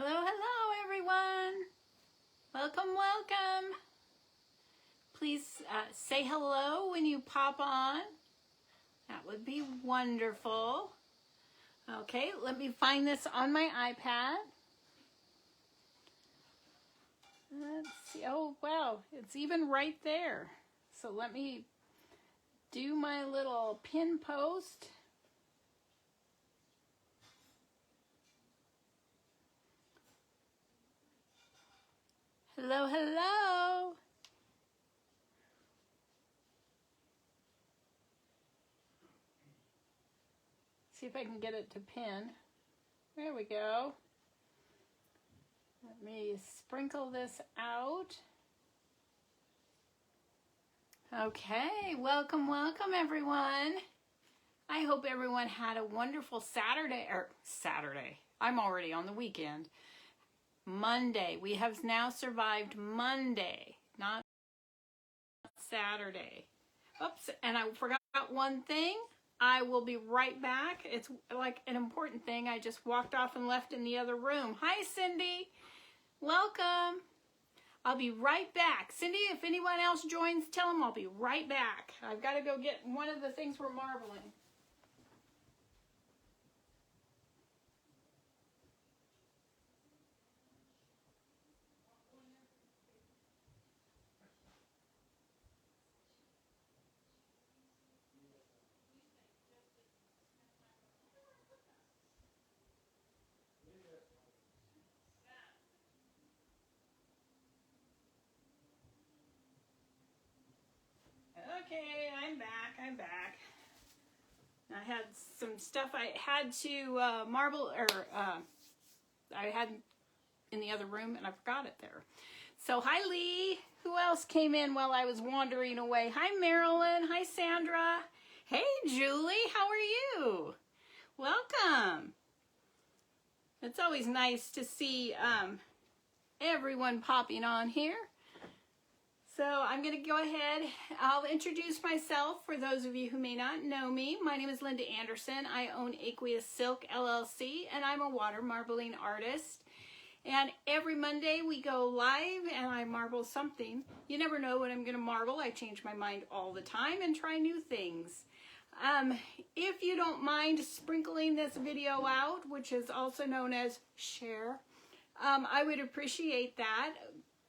Hello, hello, everyone. Welcome, welcome. Please say hello when you pop on. That would be wonderful. Okay, let me find this on my iPad. Let's see. Oh, wow. It's even right there. So let me do my little pin post. Hello, hello. See if I can get it to pin. There we go. Let me sprinkle this out. Okay, welcome, welcome everyone. I hope everyone had a wonderful Saturday. I'm already on the weekend. Monday. We have now survived Monday, not Saturday. Oops, and I forgot one thing. I will be right back. It's like an important thing. I just walked off and left in the other room. Hi, Cindy. Welcome. I'll be right back. Cindy, if anyone else joins, tell them I'll be right back. I've got to go get one of the things we're marbling. Okay, I'm back. I had some stuff I had to marble, or I had in the other room, and I forgot it there. So, hi, Lee. Who else came in while I was wandering away? Hi, Marilyn. Hi, Sandra. Hey, Julie. How are you? Welcome. It's always nice to see everyone popping on here. So I'm going to go ahead. I'll introduce myself for those of you who may not know me. My name is Linda Anderson. I own Aqueous Silk LLC, and I'm a water marbling artist. And every Monday we go live and I marble something. You never know what I'm going to marble. I change my mind all the time and try new things. If you don't mind sprinkling this video out, which is also known as share, I would appreciate that.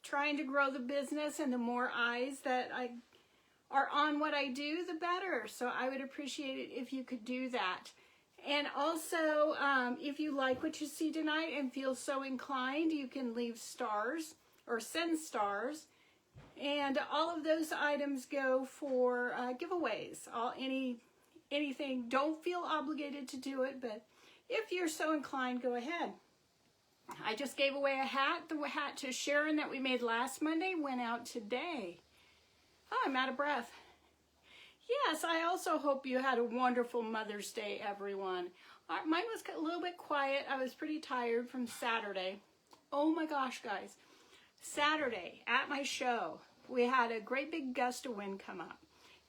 Trying to grow the business, and the more eyes that are on what I do, the better. So I would appreciate it if you could do that. And also, if you like what you see tonight and feel so inclined, you can leave stars or send stars. And all of those items go for giveaways. Anything. Don't feel obligated to do it, but if you're so inclined, go ahead. I just gave away a hat. The hat to Sharon that we made last Monday went out today. Oh, I'm out of breath. Yes, I also hope you had a wonderful Mother's Day, everyone. Mine was a little bit quiet. I was pretty tired from Saturday. Oh my gosh, guys. Saturday at my show, we had a great big gust of wind come up.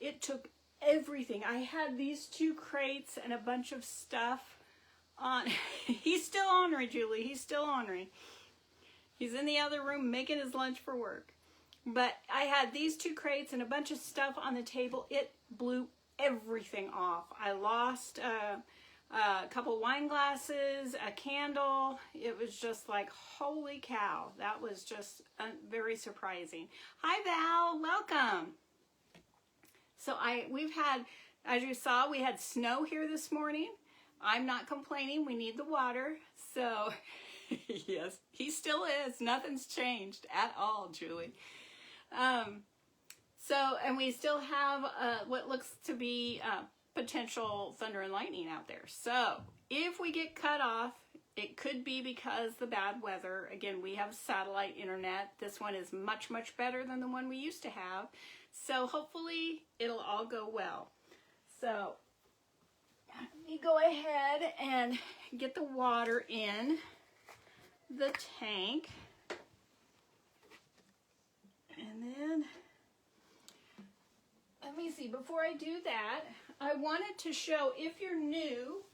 It took everything. I had these 2 crates and a bunch of stuff on. He's still ornery, Julie. He's still ornery. He's in the other room making his lunch for work. But I had these 2 crates and a bunch of stuff on the table. It blew everything off. I lost a couple wine glasses, a candle. It was just like, holy cow. That was just very surprising. Hi, Val. Welcome. So we've had, as you saw, we had snow here this morning. I'm not complaining. We need the water. So, yes, he still is. Nothing's changed at all, Julie. And we still have what looks to be potential thunder and lightning out there. So, if we get cut off, it could be because the bad weather. Again, we have satellite internet. This one is much, much better than the one we used to have. So, hopefully, it'll all go well. So, let me go ahead and get the water in the tank. And then, let me see, before I do that, I wanted to show, if you're new,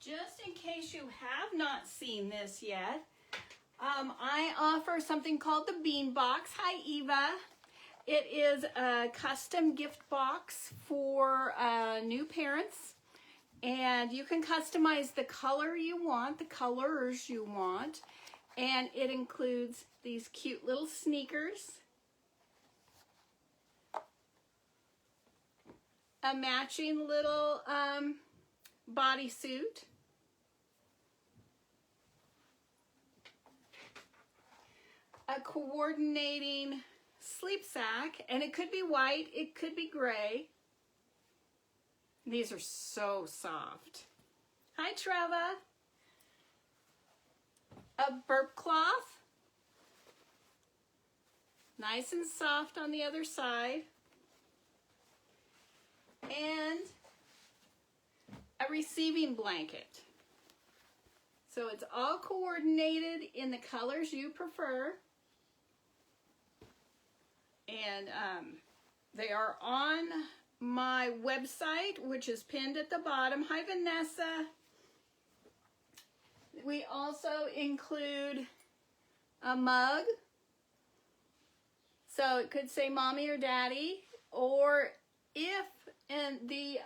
just in case you have not seen this yet, I offer something called the Bean Box. Hi, Eva. It is a custom gift box for new parents. And you can customize the color you want, the colors you want. And it includes these cute little sneakers, a matching little bodysuit, a coordinating sleep sack, and it could be white, it could be gray. These are so soft. Hi, Treva. A burp cloth. Nice and soft on the other side. And a receiving blanket. So it's all coordinated in the colors you prefer. And they are on my website, which is pinned at the bottom. Hi, Vanessa. We also include a mug. So it could say mommy or daddy, or if the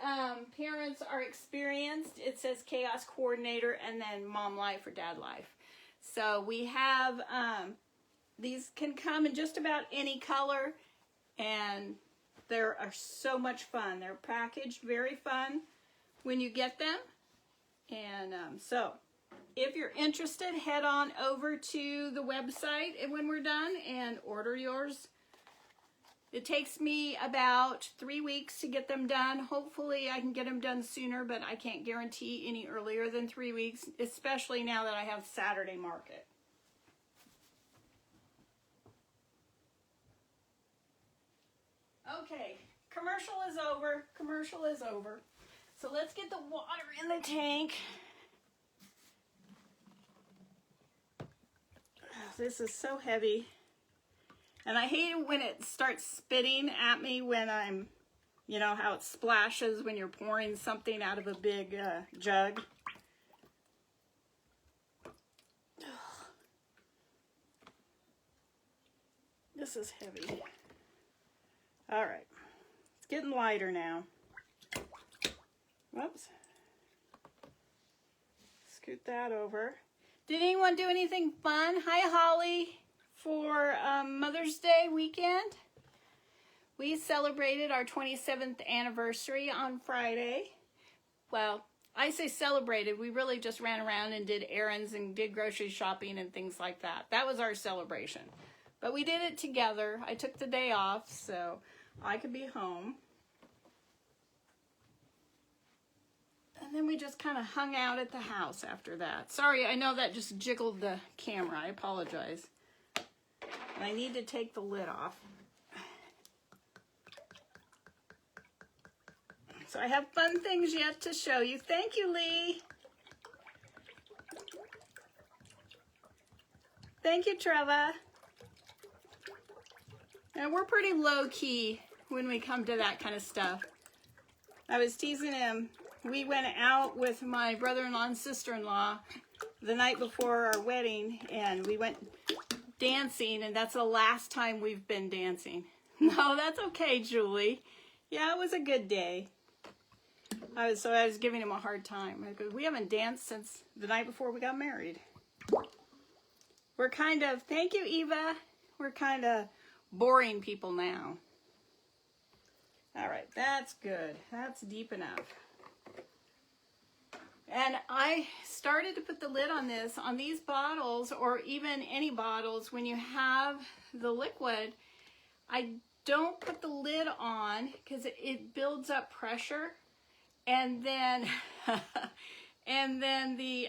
parents are experienced, it says chaos coordinator and then mom life or dad life. So we have, these can come in just about any color, and they are so much fun. They're packaged very fun when you get them. And so if you're interested, head on over to the website and when we're done and order yours. It takes me about 3 weeks to get them done. Hopefully I can get them done sooner, but I can't guarantee any earlier than 3 weeks, especially now that I have Saturday market. Okay, commercial is over. Commercial is over. So let's get the water in the tank. This is so heavy. And I hate it when it starts spitting at me when I'm, you know, how it splashes when you're pouring something out of a big jug. This is heavy. All right, it's getting lighter now. Whoops. Scoot that over. Did anyone do anything fun? Hi, Holly. For Mother's Day weekend, we celebrated our 27th anniversary on Friday. Well, I say celebrated. We really just ran around and did errands and did grocery shopping and things like that. That was our celebration. But we did it together. I took the day off so I could be home. And then we just kind of hung out at the house after that. Sorry, I know that just jiggled the camera. I apologize. And I need to take the lid off. So I have fun things yet to show you. Thank you, Lee. Thank you, Treva. And we're pretty low-key when we come to that kind of stuff. I was teasing him. We went out with my brother-in-law and sister-in-law the night before our wedding, and we went dancing, and that's the last time we've been dancing. No, that's okay, Julie. Yeah, it was a good day. I was giving him a hard time. I go, we haven't danced since the night before we got married. We're kind of, thank you, Eva. We're kind of boring people now. All right, that's good. That's deep enough. And I started to put the lid on this, on these bottles, or even any bottles, when you have the liquid, I don't put the lid on because it builds up pressure. And then, and then the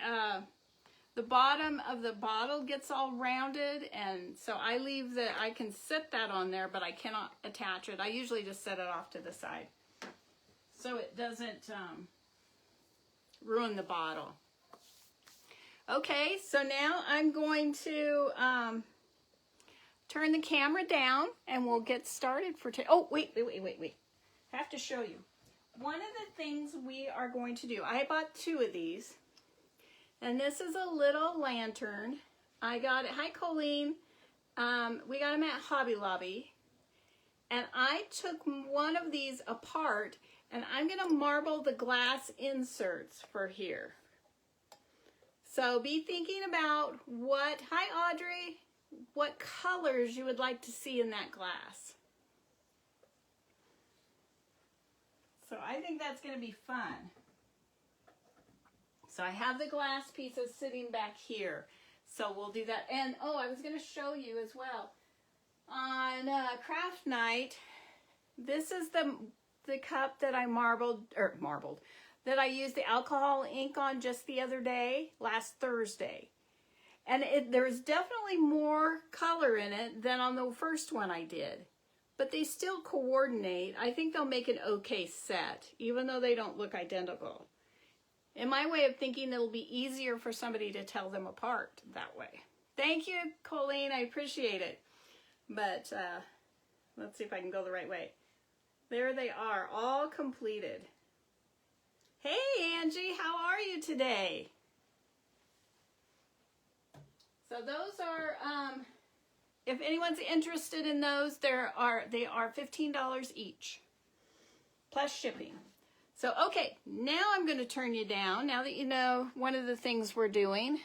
bottom of the bottle gets all rounded. And so I leave I can set that on there, but I cannot attach it. I usually just set it off to the side so it doesn't, ruin the bottle. Okay, so now I'm going to turn the camera down and we'll get started for today. Oh, wait. I have to show you. One of the things we are going to do, I bought 2 of these. And this is a little lantern. I got it, hi Colleen. We got them at Hobby Lobby. And I took one of these apart and I'm gonna marble the glass inserts for here. So be thinking about hi Audrey, what colors you would like to see in that glass. So I think that's gonna be fun. So I have the glass pieces sitting back here. So we'll do that. And oh, I was gonna show you as well. On craft night, this is the cup that I marbled, that I used the alcohol ink on just the other day, last Thursday. And there's definitely more color in it than on the first one I did. But they still coordinate. I think they'll make an okay set, even though they don't look identical. In my way of thinking, it'll be easier for somebody to tell them apart that way. Thank you, Colleen. I appreciate it. But let's see if I can go the right way. There they are, all completed. Hey, Angie, how are you today? So those are, if anyone's interested in those, they are $15 each, plus shipping. So, okay, now I'm going to turn you down, now that you know one of the things we're doing.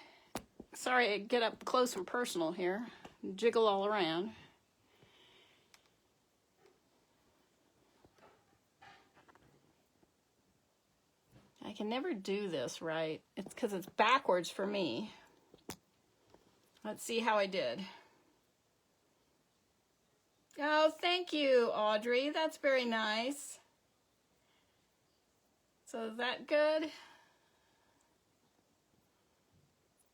Sorry, I get up close and personal here, jiggle all around. I can never do this right. It's because it's backwards for me. Let's see how I did. Oh, thank you, Audrey. That's very nice. So is that good?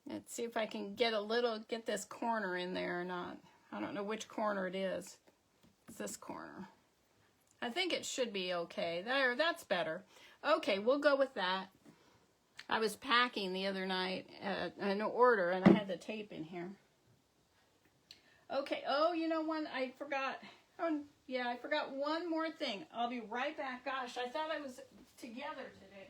Let's see if I can get this corner in there or not. I don't know which corner it is. It's this corner. I think it should be okay. There, that's better. Okay, we'll go with that. I was packing the other night an order and I had the tape in here. Okay, oh, you know what? I forgot. Oh, yeah, I forgot one more thing. I'll be right back. Gosh, I thought I was together today.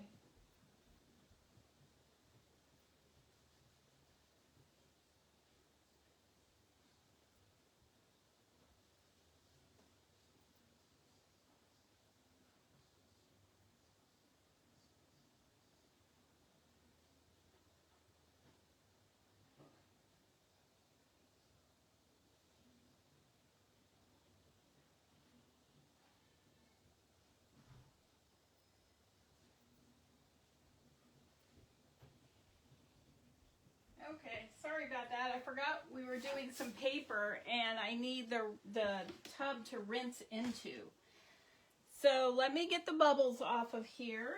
Okay, sorry about that. I forgot we were doing some paper and I need the tub to rinse into. So let me get the bubbles off of here.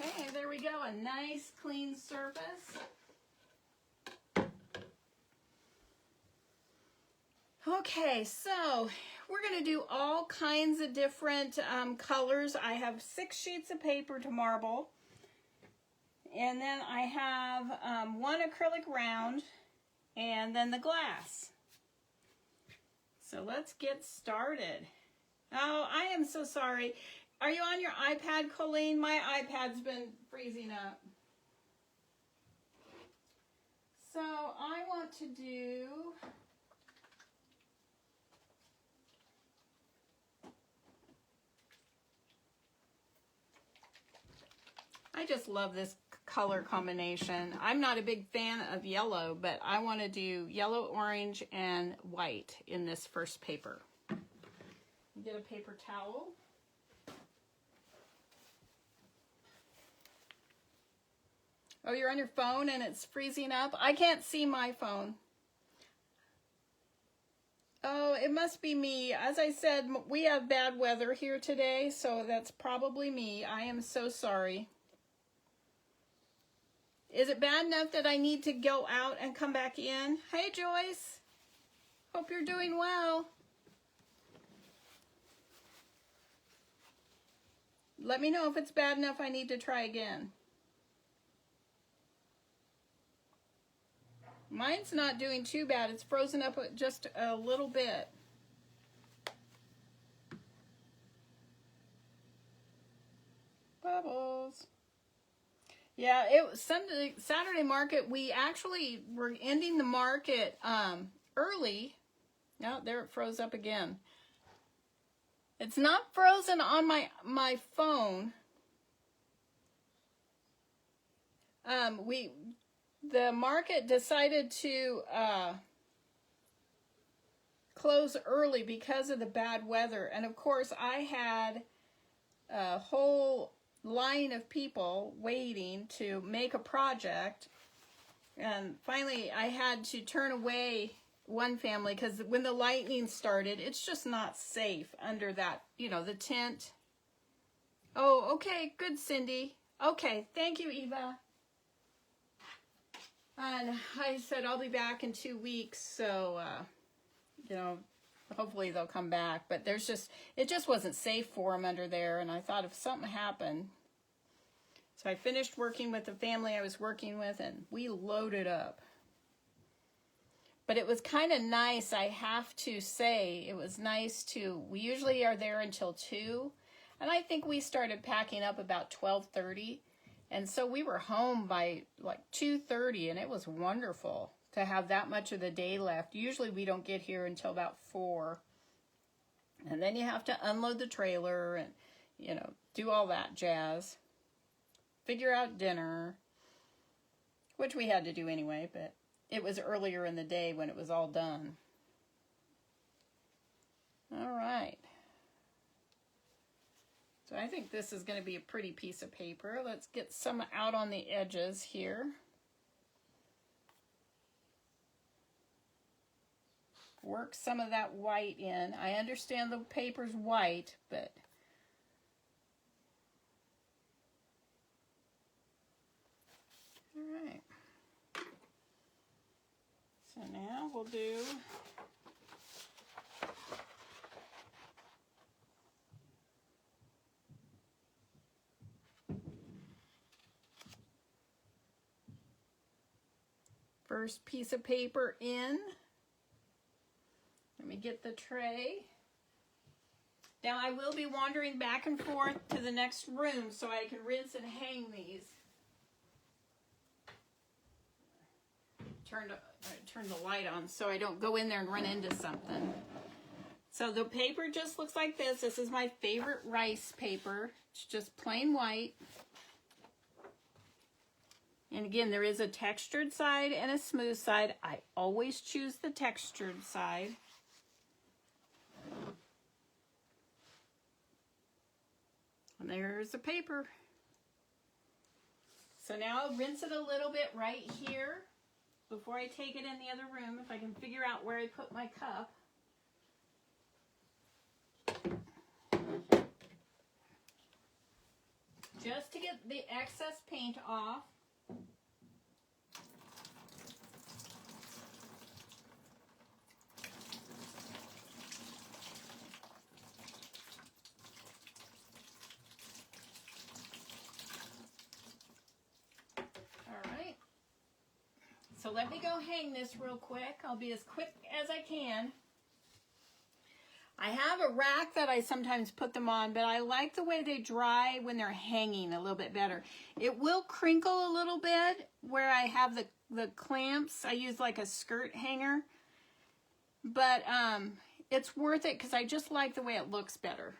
Okay, there we go. A nice clean surface. Okay, so we're going to do all kinds of different colors. I have 6 sheets of paper to marble. And then I have one acrylic round and then the glass. So let's get started. Oh, I am so sorry. Are you on your iPad, Colleen? My iPad's been freezing up. So I want to do... I just love this color combination. I'm not a big fan of yellow, but I want to do yellow, orange, and white in this first paper. Get a paper towel. Oh, you're on your phone and it's freezing up? I can't see my phone. Oh, it must be me. As I said, we have bad weather here today, so that's probably me. I am so sorry. Is it bad enough that I need to go out and come back in? Hey, Joyce. Hope you're doing well. Let me know if it's bad enough I need to try again. Mine's not doing too bad. It's frozen up just a little bit. Bubbles. Yeah, it was Saturday market. We actually were ending the market early. No, there it froze up again. It's not frozen on my phone. The market decided to close early because of the bad weather, and of course I had a whole line of people waiting to make a project, and finally I had to turn away one family because when the lightning started, it's just not safe under that, the tent. Oh, okay, good, Cindy. Okay, thank you, Eva. And I said I'll be back in 2 weeks, so hopefully they'll come back. But it just wasn't safe for them under there, and I thought if something happened. So I finished working with the family I was working with, and we loaded up. But it was kind of nice, I have to say. It was nice we usually are there until 2, and I think we started packing up about 12:30. And so we were home by like 2:30, and it was wonderful to have that much of the day left. Usually we don't get here until about 4. And then you have to unload the trailer and, do all that jazz. Figure out dinner, which we had to do anyway, but it was earlier in the day when it was all done. All right. So I think this is going to be a pretty piece of paper. Let's get some out on the edges here. Work some of that white in. I understand the paper's white, but all right. So now we'll do first piece of paper in. Let me get the tray. Now I will be wandering back and forth to the next room so I can rinse and hang these. Turn the light on so I don't go in there and run into something. So the paper just looks like this. This is my favorite rice paper. It's just plain white. And again, there is a textured side and a smooth side. I always choose the textured side. And there's the paper. So now I'll rinse it a little bit right here before I take it in the other room, if I can figure out where I put my cup. Just to get the excess paint off. So let me go hang this real quick. I'll be as quick as I can. I have a rack that I sometimes put them on, but I like the way they dry when they're hanging a little bit better. It will crinkle a little bit where I have the clamps. I use like a skirt hanger, but it's worth it because I just like the way it looks better.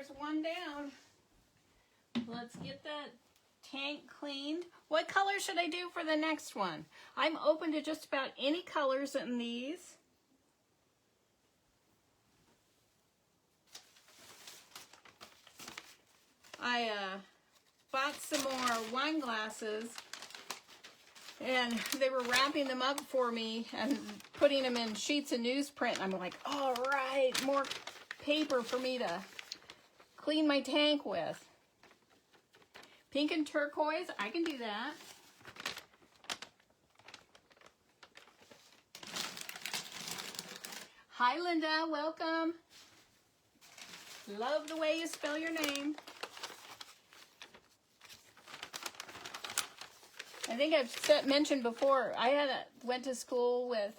there's one down. Let's get that tank cleaned. What color should I do for the next one? I'm open to just about any colors in these. I bought some more wine glasses, and they were wrapping them up for me and putting them in sheets of newsprint. I'm like, all right, more paper for me to clean my tank with. Pink and turquoise, I can do that. Hi, Linda, welcome. Love the way you spell your name. I think I've mentioned before, I went to school with,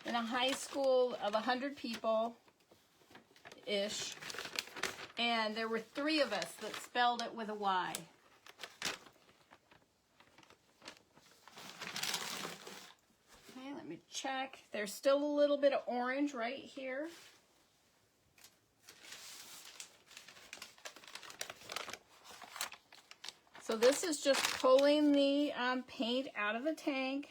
in a high school of 100 people-ish, and there were 3 of us that spelled it with a Y. Okay, let me check. There's still a little bit of orange right here. So this is just pulling the paint out of the tank.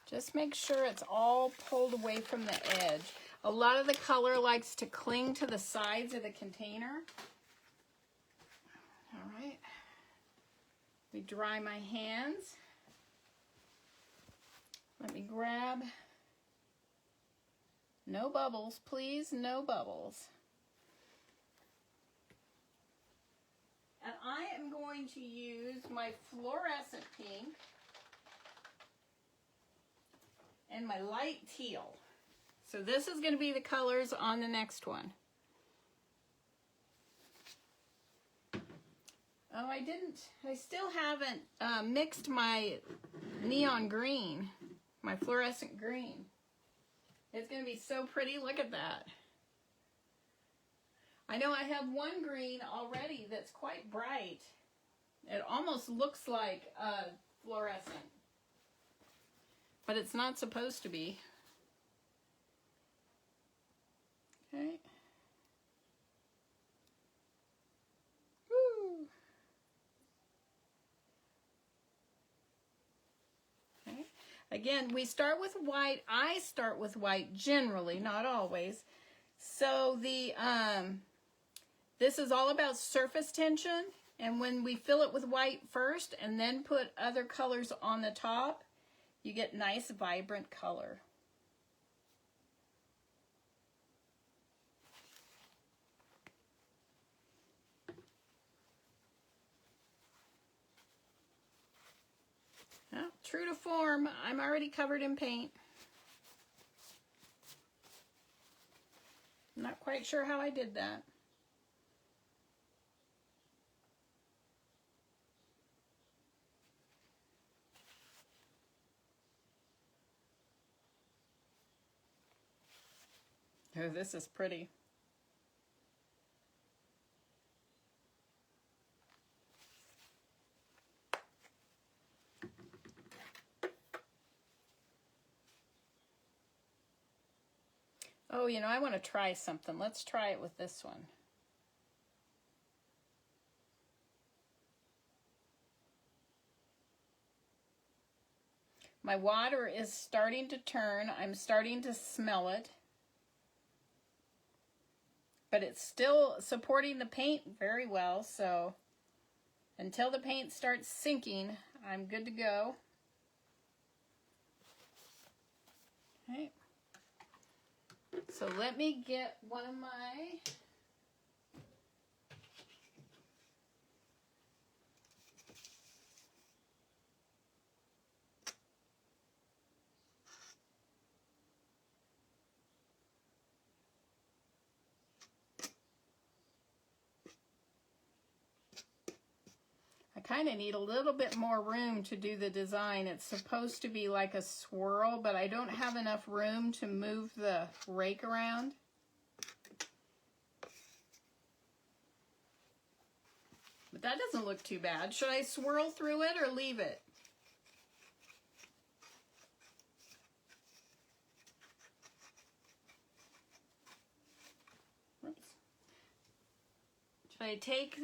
Just make sure it's all pulled away from the edge. A lot of the color likes to cling to the sides of the container. All right. Let me dry my hands. Let me grab. No bubbles, please, no bubbles. And I am going to use my fluorescent pink and my light teal. So this is going to be the colors on the next one. Oh, I still haven't mixed my neon green, my fluorescent green. It's going to be so pretty. Look at that. I know I have one green already that's quite bright. It almost looks like fluorescent, but it's not supposed to be. Okay. Woo. Okay. Again, we start with white. I start with white generally, not always. So the this is all about surface tension, and when we fill it with white first and then put other colors on the top, you get nice vibrant color. Well, true to form, I'm already covered in paint. I'm not quite sure how I did that. Oh, this is pretty. Oh, you know, I want to try something. Let's try it with this one. My water is starting to turn. I'm starting to smell it. But it's still supporting the paint very well, so until the paint starts sinking, I'm good to go. Okay. So let me get one of my I kind of need a little bit more room to do the design. It's supposed to be like a swirl, but I don't have enough room to move the rake around. But that doesn't look too bad. Should I swirl through it or leave it? Should I take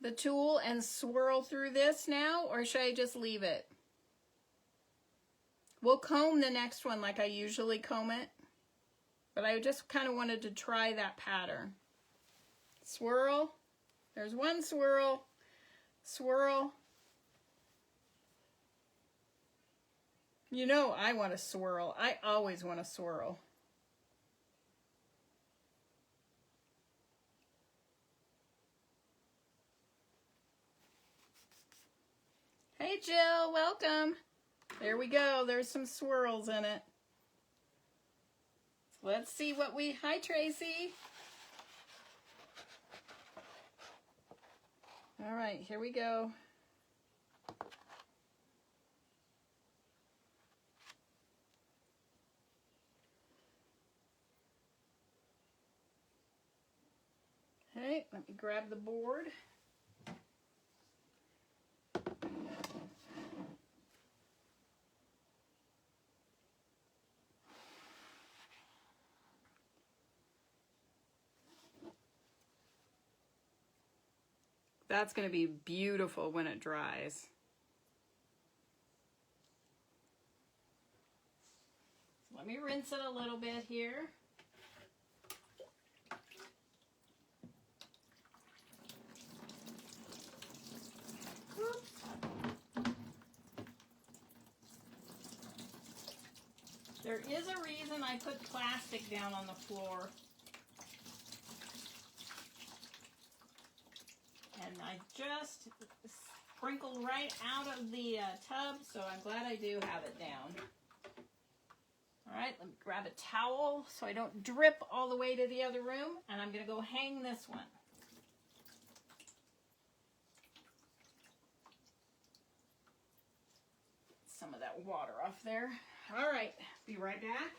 the tool and swirl through this now, or should I just leave it? We'll comb the next one like I usually comb it, but I just kind of wanted to try that pattern. Swirl. There's one swirl. Swirl. You know I want to swirl. I always want to swirl. Hey Jill, welcome. There we go. There's some swirls in it. Let's see what we... Hi Tracy. All right, here we go. Okay, let me grab the board. That's going to be beautiful when it dries. Let me rinse it a little bit here. Oops. There is a reason I put plastic down on the floor. And I just sprinkled right out of the tub, so I'm glad I do have it down. All right, let me grab a towel so I don't drip all the way to the other room, and I'm going to go hang this one. Some of that water off there. All right, be right back.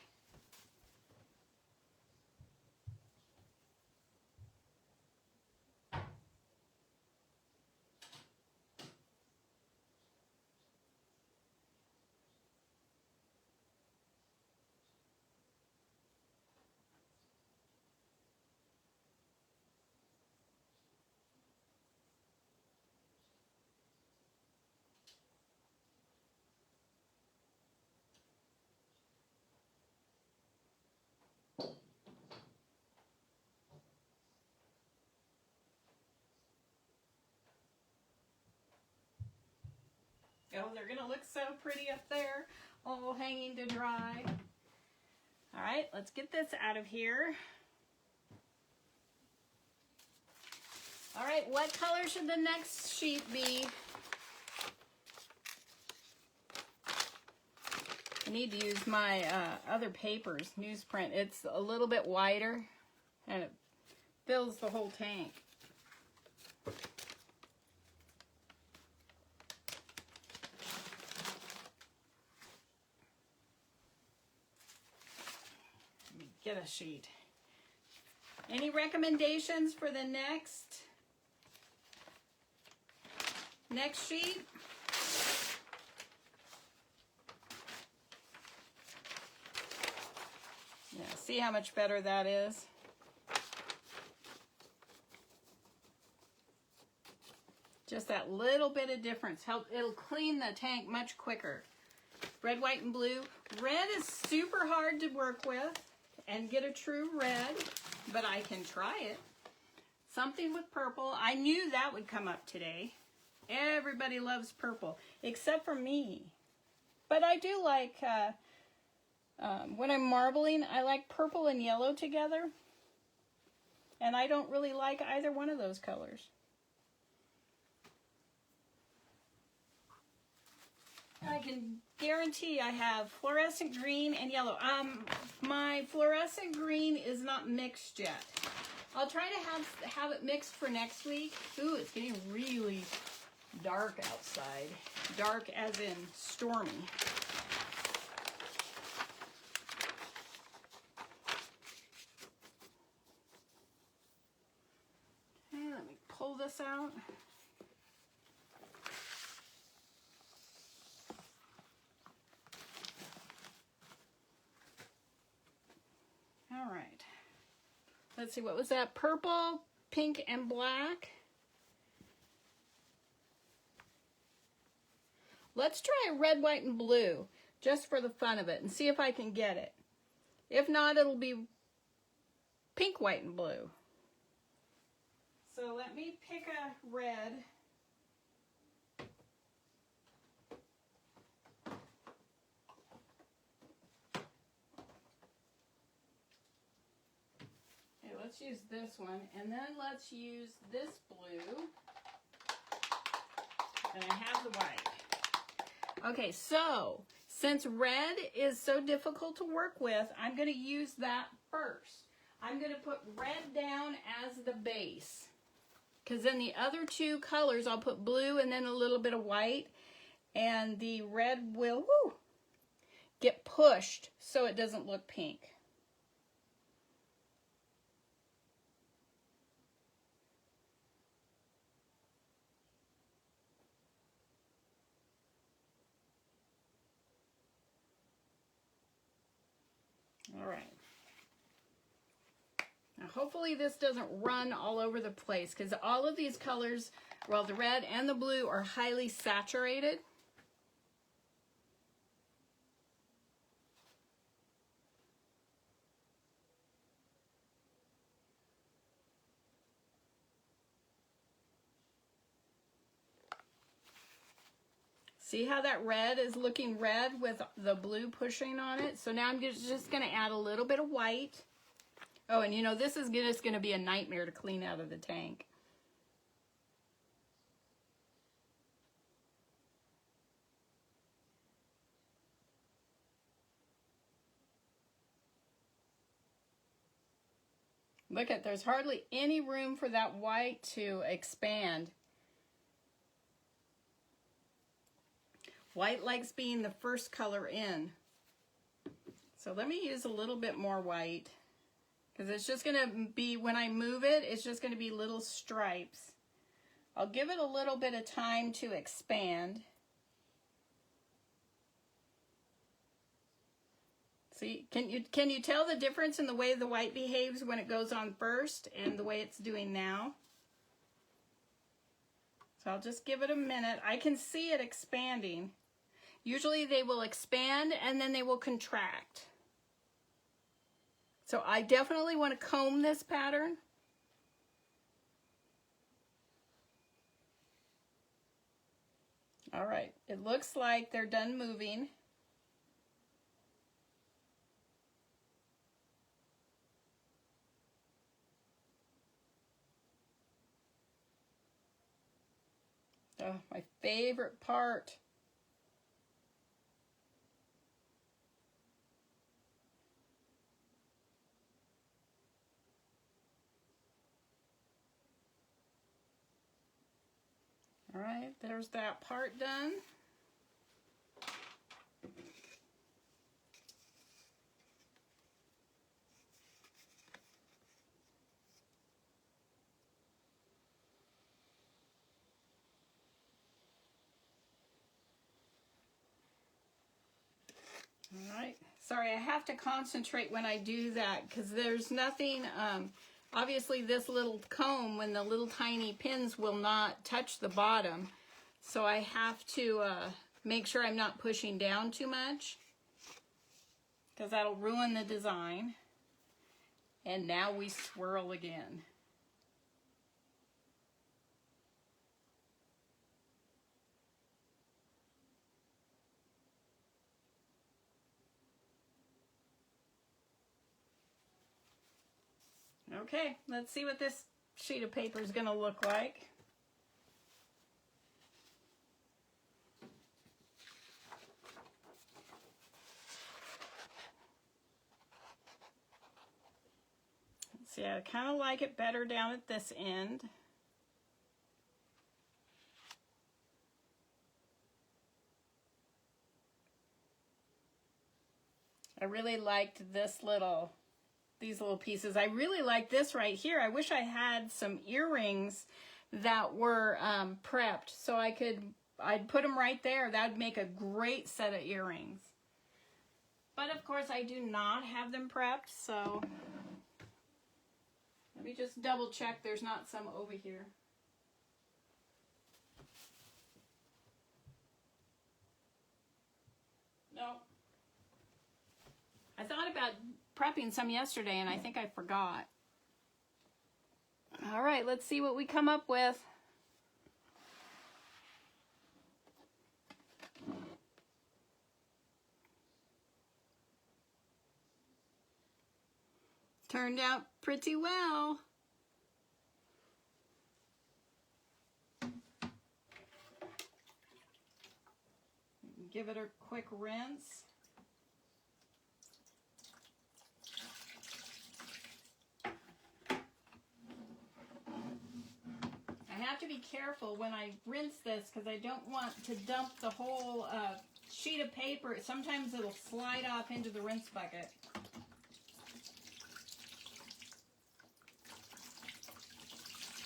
Oh, they're going to look so pretty up there, all hanging to dry. All right, let's get this out of here. All right, what color should the next sheet be? I need to use my other papers, newsprint. It's a little bit wider, and it fills the whole tank. Get a sheet. Any recommendations for the next sheet? Yeah, see how much better that is? Just that little bit of difference. It'll clean the tank much quicker. Red, white, and blue. Red is super hard to work with and get a true red, but I can try it. Something with purple. I knew that would come up today. Everybody loves purple, except for me. But I do like, when I'm marbling, I like purple and yellow together. And I don't really like either one of those colors. I can guarantee I have fluorescent green and yellow. My fluorescent green is not mixed yet. I'll try to have it mixed for next week. Ooh, it's getting really dark outside. Dark as in stormy. Okay, let me pull this out. All right, let's see, what was that? Purple, pink, and black. Let's try a red, white, and blue, just for the fun of it, and see if I can get it. If not, it'll be pink, white, and blue. So let me pick a red. Okay, let's use this one, and then let's use this blue. And I have the white. Okay, so since red is so difficult to work with, I'm going to use that first. I'm going to put red down as the base, because then the other two colors, I'll put blue and then a little bit of white, and the red will get pushed so it doesn't look pink. All right. Now hopefully this doesn't run all over the place, because all of these colors, well, the red and the blue are highly saturated. See how that red is looking red with the blue pushing on it? So now I'm just going to add a little bit of white. Oh, and you know, this is just going to be a nightmare to clean out of the tank. Look at, there's hardly any room for that white to expand. White likes being the first color in. So let me use a little bit more white, because it's just going to be, when I move it, it's just going to be little stripes. I'll give it a little bit of time to expand. See, can you tell the difference in the way the white behaves when it goes on first and the way it's doing now? So I'll just give it a minute. I can see it expanding. Usually they will expand and then they will contract. So I definitely want to comb this pattern. All right, it looks like they're done moving. Oh, my favorite part. All right, there's that part done. All right, sorry, I have to concentrate when I do that, because there's nothing, obviously this little comb, when the little tiny pins will not touch the bottom, so I have to make sure I'm not pushing down too much, because that'll ruin the design. And now we swirl again. Okay, let's see what this sheet of paper is going to look like. See, I kind of like it better down at this end. I really liked these little pieces. I really like this right here. I wish I had some earrings that were prepped, so I'd put them right there. That would make a great set of earrings. But of course I do not have them prepped, so Let me just double check there's not some over here. No. I thought about prepping some yesterday and I think I forgot. All right, let's see what we come up with. Turned out pretty well. Give it a quick rinse. I have to be careful when I rinse this because I don't want to dump the whole sheet of paper. Sometimes it'll slide off into the rinse bucket.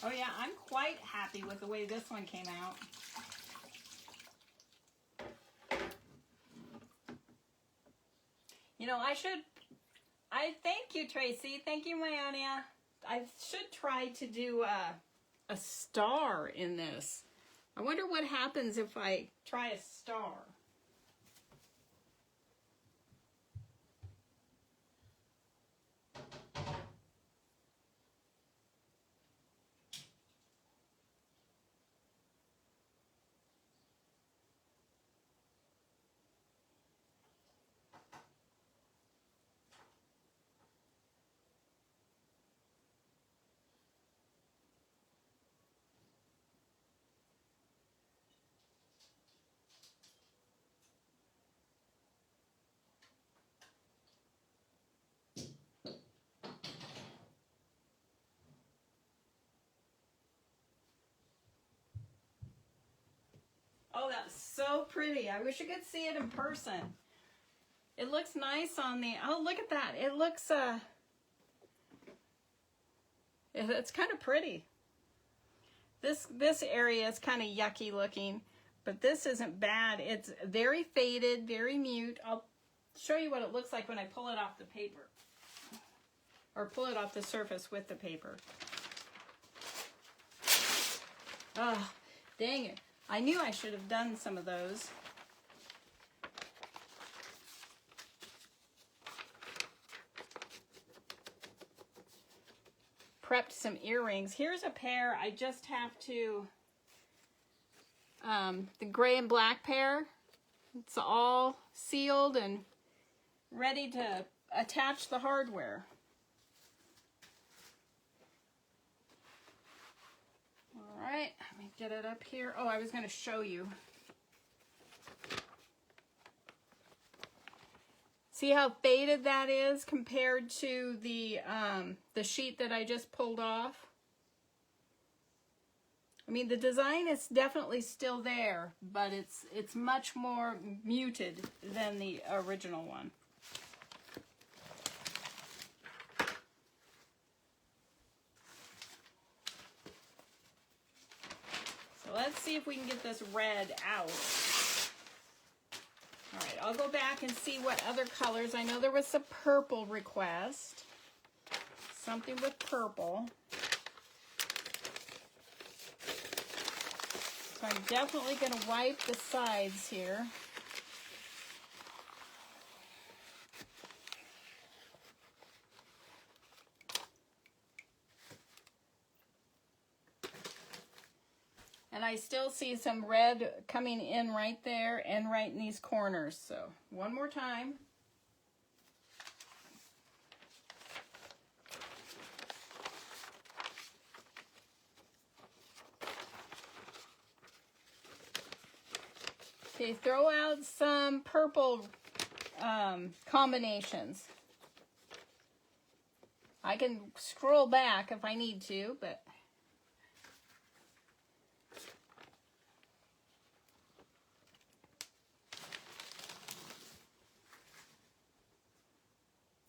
Oh yeah, I'm quite happy with the way this one came out. You know, I thank you, Tracy. Thank you, Myonia. I should try to do a star in this. I wonder what happens if I try a star. Oh, that's so pretty. I wish you could see it in person. It looks nice on the, oh, look at that. It looks, it's kind of pretty. This area is kind of yucky looking, but this isn't bad. It's very faded, very mute. I'll show you what it looks like when I pull it off the paper. Or pull it off the surface with the paper. Oh, dang it. I knew I should have done some of those. Prepped some earrings. Here's a pair. I just have to, the gray and black pair. It's all sealed and ready to attach the hardware. All right, let me get it up here. Oh, I was going to show you. See how faded that is compared to the sheet that I just pulled off? I mean, the design is definitely still there, but it's much more muted than the original one. So let's see if we can get this red out. All right, I'll go back and see what other colors. I know there was a purple request. Something with purple. So I'm definitely going to wipe the sides here. And I still see some red coming in right there and right in these corners. So one more time. Okay, throw out some purple combinations. I can scroll back if I need to, but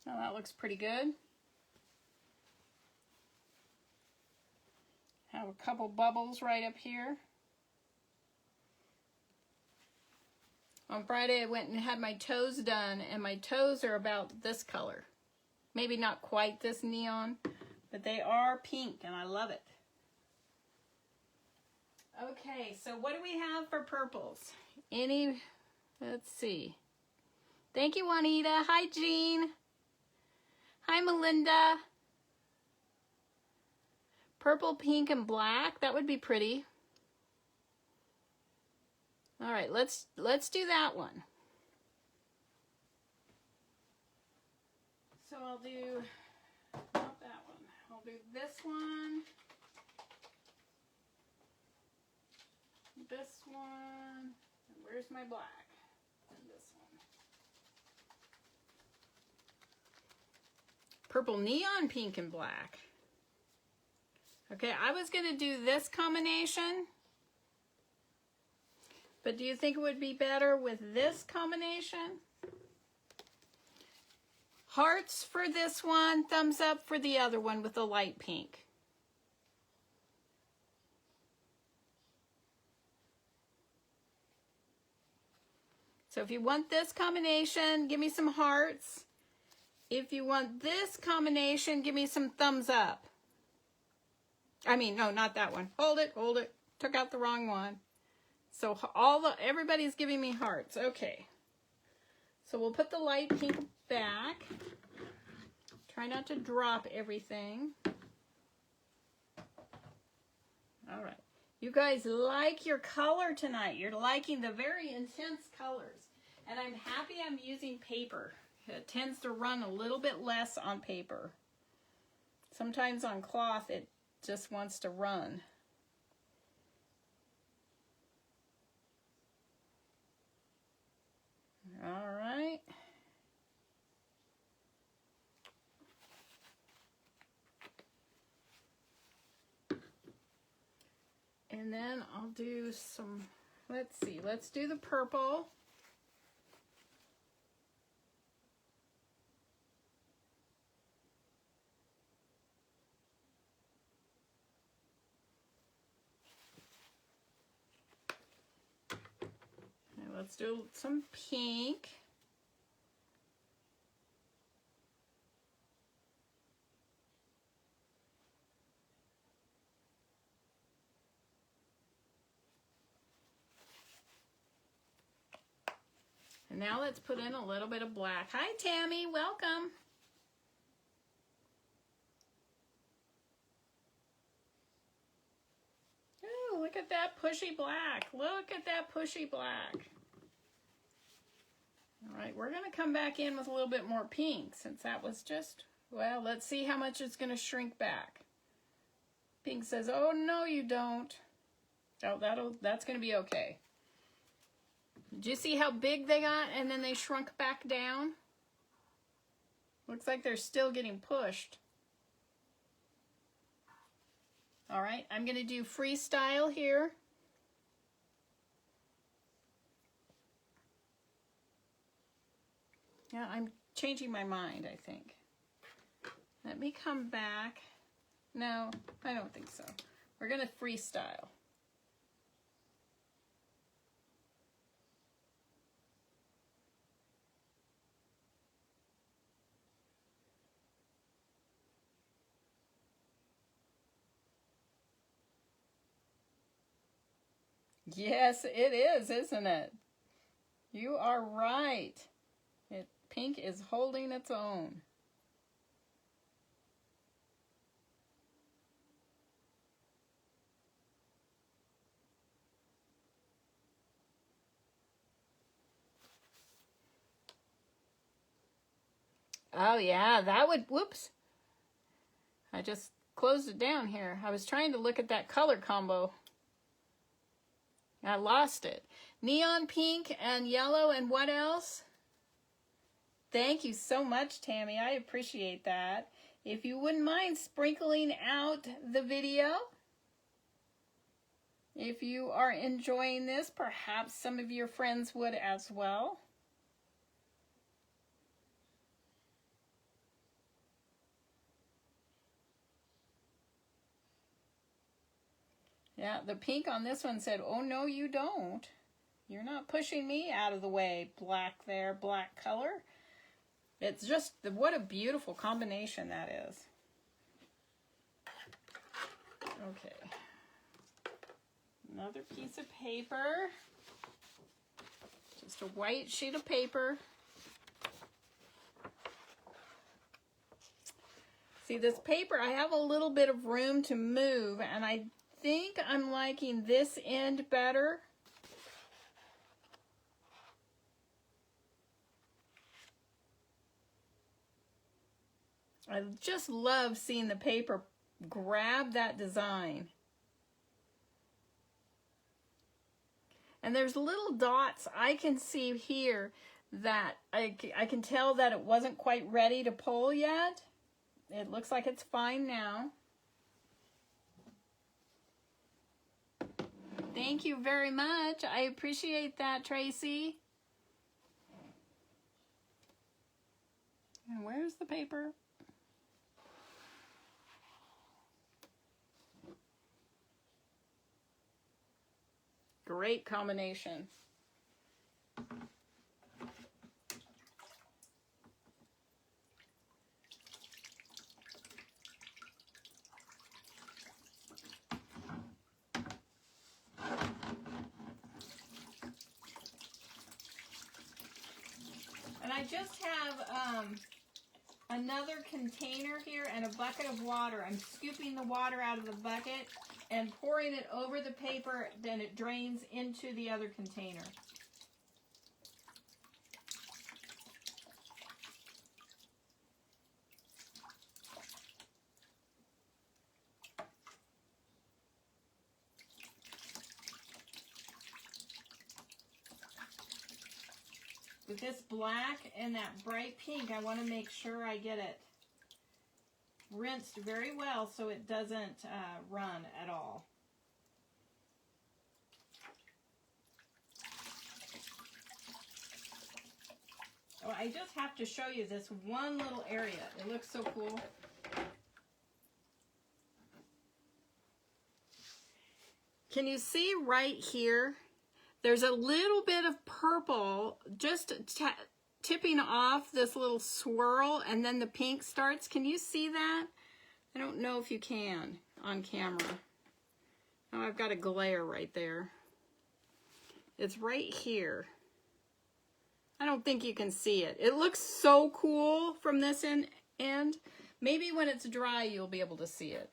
oh, that looks pretty good. Have a couple bubbles right up here. On Friday, I went and had my toes done, and my toes are about this color. Maybe not quite this neon, but they are pink and I love it. Okay, so what do we have for purples? Let's see. Thank you, Juanita. Hi, Jean. Hi, Melinda. Purple, pink, and black. That would be pretty. All right, let's do that one. So I'll do, not that one. I'll do this one. This one. And where's my black? And this one. Purple, neon, pink, and black. Okay, I was going to do this combination. But do you think it would be better with this combination? Hearts for this one, thumbs up for the other one with the light pink. So if you want this combination, give me some hearts. If you want this combination, give me some thumbs up. I mean, no, not that one. Hold it. Took out the wrong one. So everybody's giving me hearts. Okay. So we'll put the light pink back. Try not to drop everything. All right. You guys like your color tonight. You're liking the very intense colors. And I'm happy I'm using paper. It tends to run a little bit less on paper. Sometimes on cloth it just wants to run. All right. And then I'll do some, let's see, let's do the purple. And let's do some pink. And now let's put in a little bit of black. Hi, Tammy. Welcome. Oh, look at that pushy black. Look at that pushy black. All right, we're going to come back in with a little bit more pink since that was just, well, let's see how much it's going to shrink back. Pink says, oh, no, you don't. Oh, that's going to be okay. Did you see how big they got and then they shrunk back down? Looks like they're still getting pushed. All right, I'm going to do freestyle here. Yeah, I'm changing my mind, I think. Let me come back. No, I don't think so. We're going to freestyle. Yes, it is, isn't it? You are right. Pink is holding its own. Oh yeah, that would, whoops. I just closed it down here. I was trying to look at that color combo. I lost it. Neon pink and yellow and what else? Thank you so much, Tammy. I appreciate that. If you wouldn't mind sprinkling out the video. If you are enjoying this, perhaps some of your friends would as well. Yeah, the pink on this one said, oh, no, you don't. You're not pushing me out of the way. Black there, black color. It's just, what a beautiful combination that is. Okay. Another piece of paper. Just a white sheet of paper. See, this paper, I have a little bit of room to move, and I think I'm liking this end better. I just love seeing the paper grab that design. And there's little dots I can see here that I can tell that it wasn't quite ready to pull yet. It looks like it's fine now. Thank you very much. I appreciate that, Tracy. And where's the paper? Great combination. And I just have another container here and a bucket of water. I'm scooping the water out of the bucket and pouring it over the paper, then it drains into the other container. With this black and that bright pink, I want to make sure I get it rinsed very well so it doesn't run at all. Oh, I just have to show you this one little area. It looks so cool. Can you see right here? There's a little bit of purple just tipping off this little swirl, and then the pink starts. Can you see that? I don't know if you can on camera. Oh, I've got a glare right there. It's right here. I don't think you can see it. It looks so cool from this end. Maybe when it's dry, you'll be able to see it.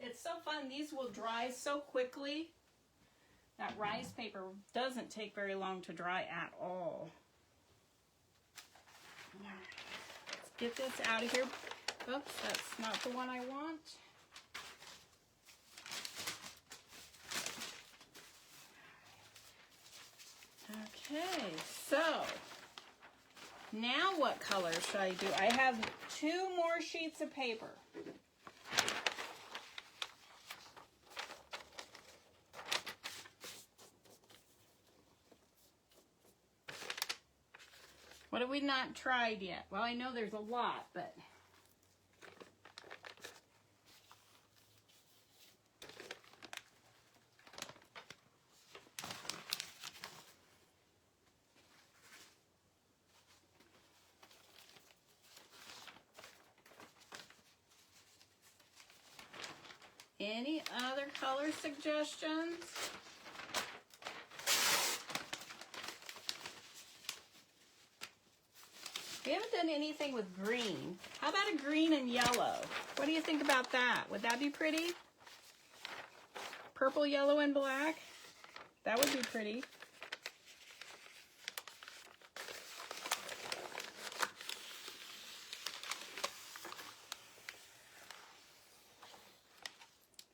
It's so fun. These will dry so quickly. That rice paper doesn't take very long to dry at all. Let's get this out of here. Oops, that's not the one I want. Okay, so now what color should I do? I have 2 more sheets of paper. What have we not tried yet? Well, I know there's a lot, but... Any other color suggestions? We haven't done anything with green. How about a green and yellow? What do you think about that? Would that be pretty? Purple, yellow, and black? That would be pretty.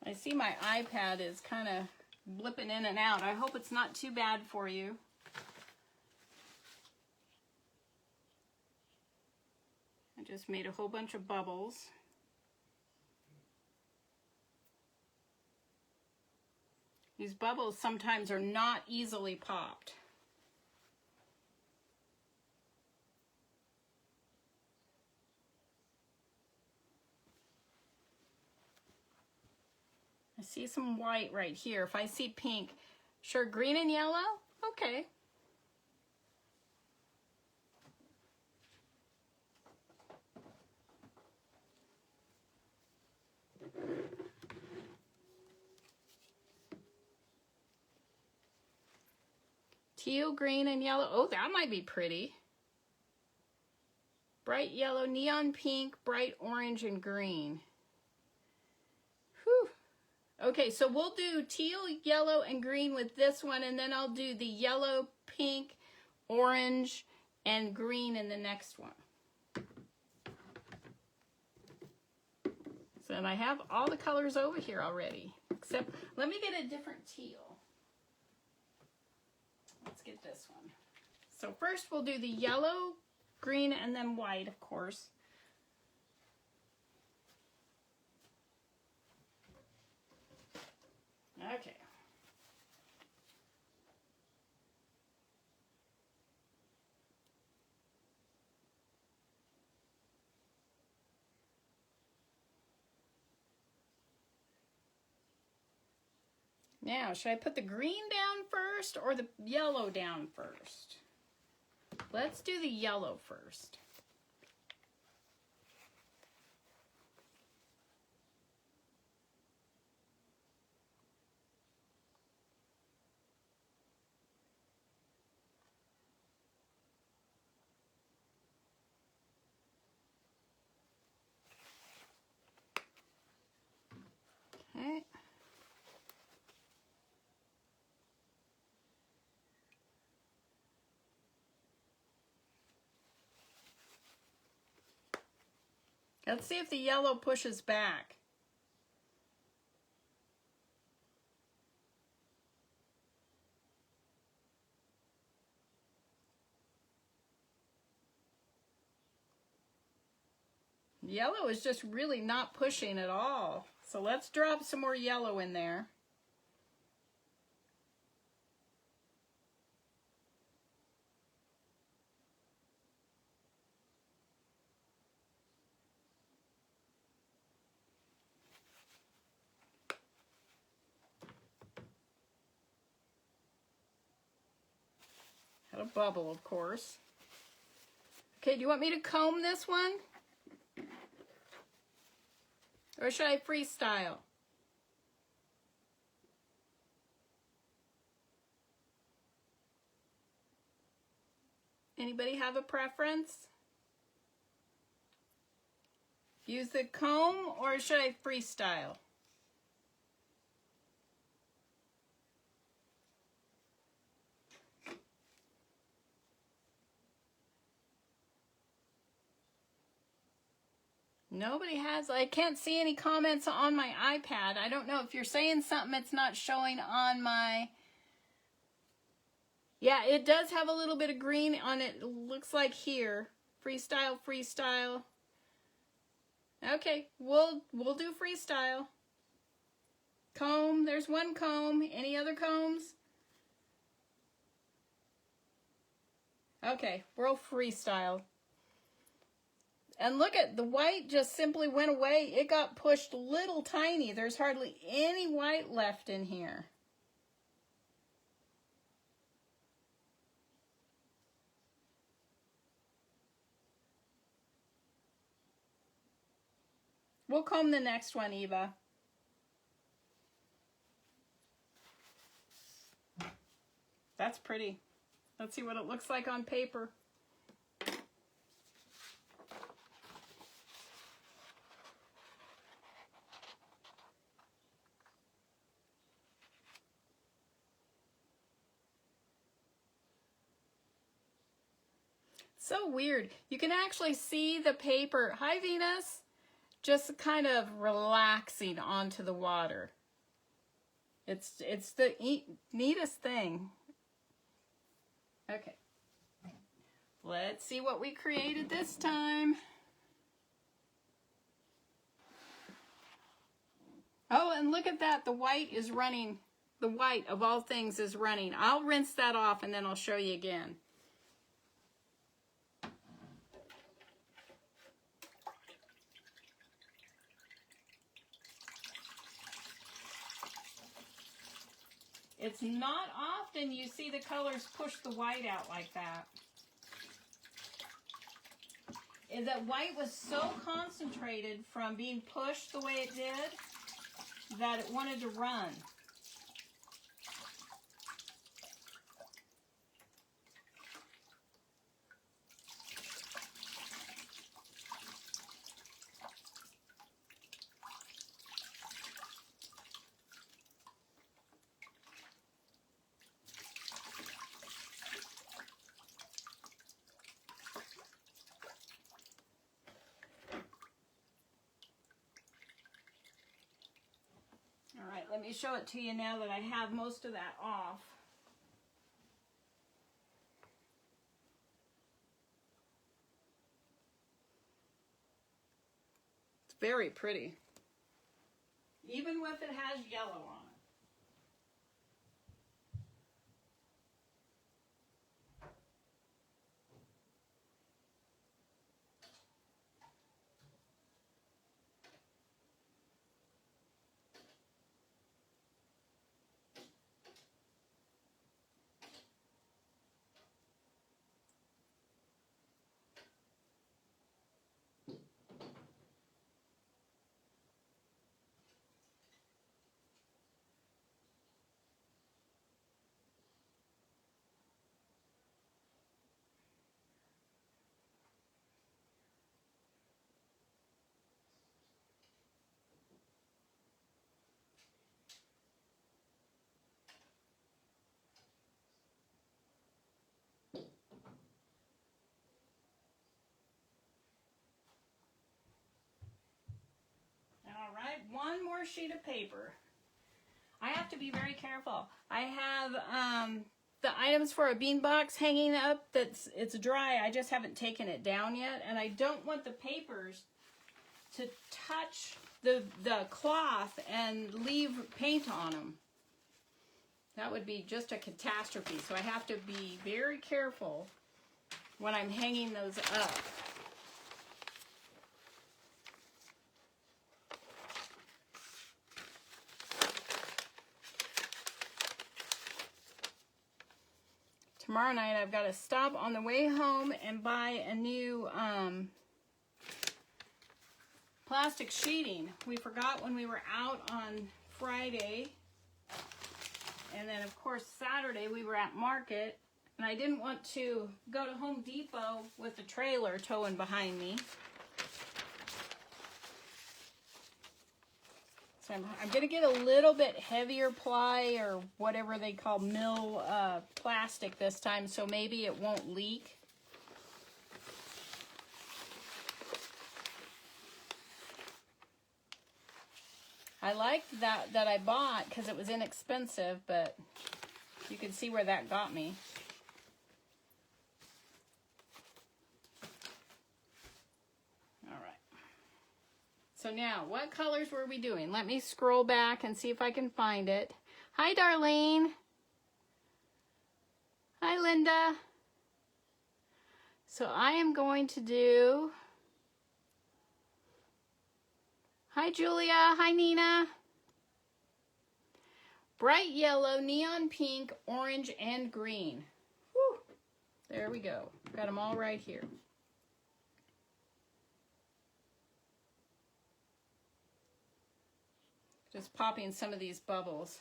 I see my iPad is kind of blipping in and out. I hope it's not too bad for you. I just made a whole bunch of bubbles. These bubbles sometimes are not easily popped. I see some white right here. If I see pink, sure, green and yellow? Okay. Teal, green, and yellow. Oh, that might be pretty. Bright yellow, neon pink, bright orange, and green. Whew. Okay, so we'll do teal, yellow, and green with this one, and then I'll do the yellow, pink, orange, and green in the next one. So then I have all the colors over here already, except let me get a different teal. Let's get this one. So first we'll do the yellow, green, and then white, of course. Okay. Now, should I put the green down first or the yellow down first? Let's do the yellow first. Okay. Let's see if the yellow pushes back. Yellow is just really not pushing at all. So let's drop some more yellow in there. Had a bubble, of course. Okay, do you want me to comb this one? Or should I freestyle? Anybody have a preference? Use the comb or should I freestyle? Nobody has. I can't see any comments on my iPad. I don't know if you're saying something that's not showing on my... Yeah, it does have a little bit of green on it. It looks like here. Freestyle, freestyle. Okay, we'll do freestyle. Comb, there's one comb. Any other combs? Okay, we'll freestyle. And look at the white just simply went away. It got pushed little tiny. There's hardly any white left in here. We'll comb the next one, Eva. That's pretty. Let's see what it looks like on paper. So weird. You can actually see the paper. Hi, Venus. just kind of relaxing onto the water. It's the neatest thing. Okay. Let's see what we created this time. Oh, and look at that. The white is running. The white, of all things, is running. I'll rinse that off and then I'll show you again. It's not often you see the colors push the white out like that. And that white was so concentrated from being pushed the way it did that it wanted to run. Alright, let me show it to you now that I have most of that off. It's very pretty. Even if it has yellow on it. All right, one more sheet of paper. I have to be very careful. I have the items for a bean box hanging up. It's dry. I just haven't taken it down yet, and I don't want the papers to touch the cloth and leave paint on them. That would be just a catastrophe. So I have to be very careful when I'm hanging those up. Tomorrow night I've got to stop on the way home and buy a new plastic sheeting. We forgot when we were out on Friday. And then of course Saturday we were at market. And I didn't want to go to Home Depot with the trailer towing behind me. So I'm going to get a little bit heavier ply or whatever they call mill plastic this time, so maybe it won't leak. I liked that I bought because it was inexpensive, but you can see where that got me. So now, what colors were we doing? Let me scroll back and see if I can find it. Hi, Darlene. Hi, Linda. So I am going to do... Hi, Julia. Hi, Nina. Bright yellow, neon pink, orange, and green. Whew. There we go. Got them all right here. Just popping some of these bubbles.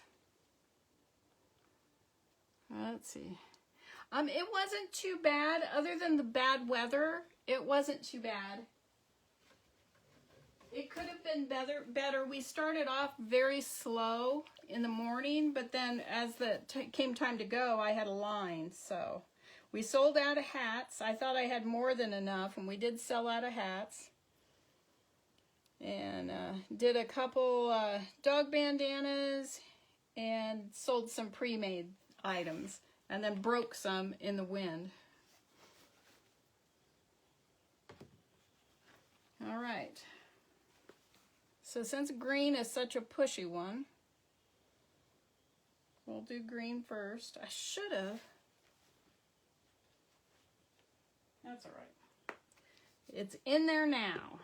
Let's see. It wasn't too bad. Other than the bad weather, it wasn't too bad. It could have been better. We started off very slow in the morning, but then as came time to go, I had a line. So we sold out of hats. I thought I had more than enough, and we did sell out of hats. And did a couple dog bandanas and sold some pre-made items, and then broke some in the wind. All right. So since green is such a pushy one, we'll do green first. I should have. That's all right. It's in there now.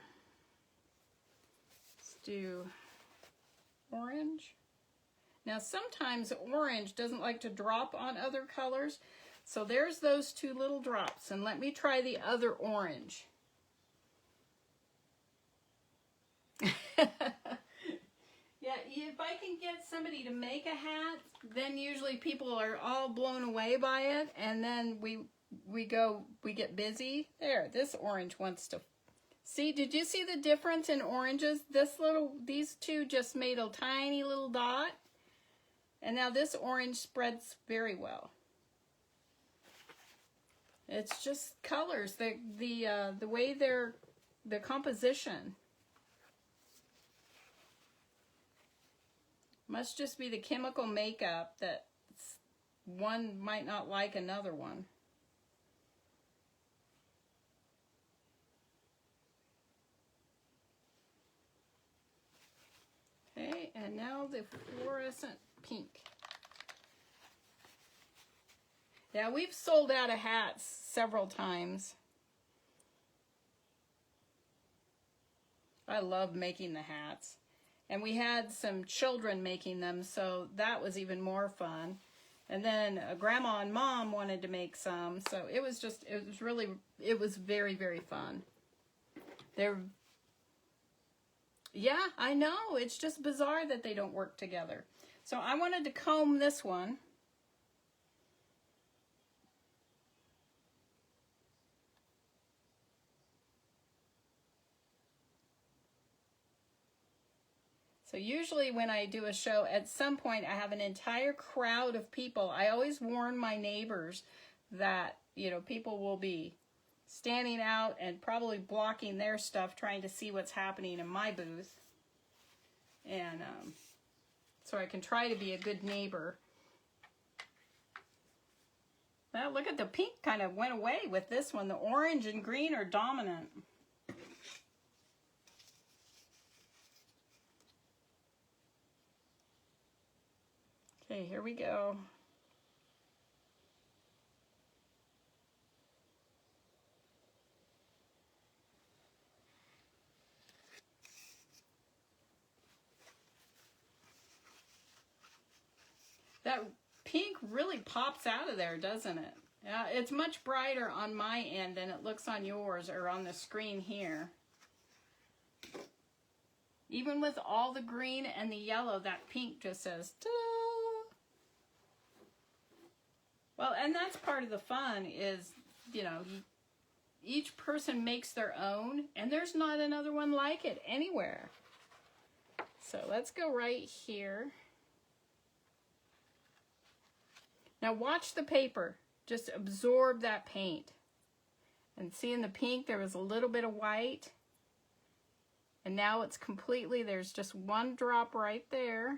Let's do orange. Now sometimes orange doesn't like to drop on other colors, so there's those two little drops, and let me try the other orange. Yeah, if I can get somebody to make a hat, then usually people are all blown away by it, and then we get busy. There, this orange wants to see. Did you see the difference in oranges? These two just made a tiny little dot. And now this orange spreads very well. It's just colors, the way the composition. Must just be the chemical makeup that one might not like another one. Okay, and now the fluorescent pink. Now we've sold out of hats several times. I love making the hats. And we had some children making them, so that was even more fun. And then Grandma and Mom wanted to make some, so it was very, very fun. Yeah, I know. It's just bizarre that they don't work together. So I wanted to comb this one. So usually when I do a show, at some point I have an entire crowd of people. I always warn my neighbors that, people will be standing out and probably blocking their stuff trying to see what's happening in my booth. And so I can try to be a good neighbor. Well, look at the pink kind of went away with this one. The orange and green are dominant. Okay, here we go. That pink really pops out of there, doesn't it? Yeah, it's much brighter on my end than it looks on yours or on the screen here. Even with all the green and the yellow, that pink just says, ta-da! Well, and that's part of the fun is, each person makes their own, and there's not another one like it anywhere. So let's go right here. Now watch the paper. Just absorb that paint. And see in the pink, there was a little bit of white. And now it's completely, there's just one drop right there.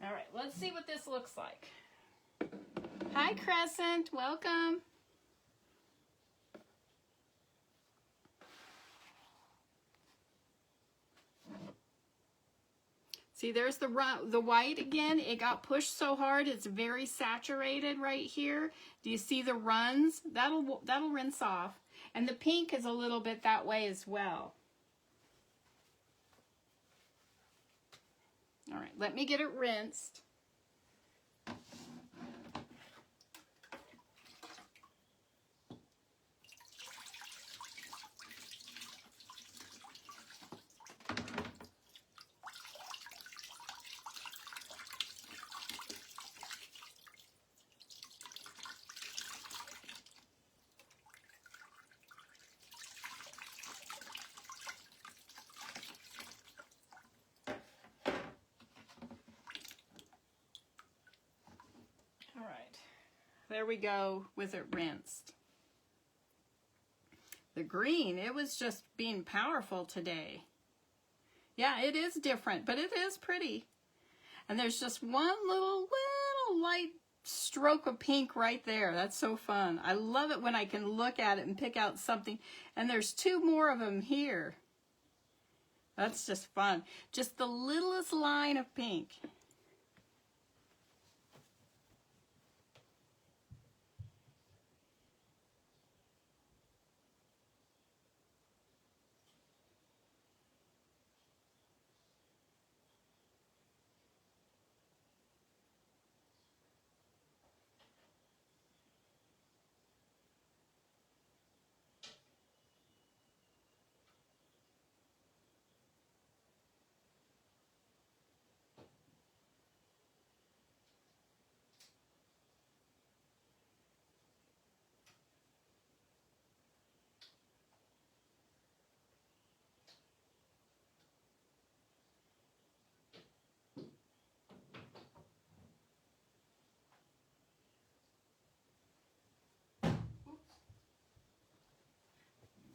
All right, let's see what this looks like. Hi, Crescent, welcome. See, there's the white again. It got pushed so hard, it's very saturated right here. Do you see the runs? That'll rinse off. And the pink is a little bit that way as well. All right, let me get it rinsed. There we go with it rinsed. the green. It was just being powerful today. Yeah, it is different, but it is pretty. And there's just one little light stroke of pink right there. That's so fun. I love it when I can look at it and pick out something. And there's two more of them here. That's just fun. Just the littlest line of pink.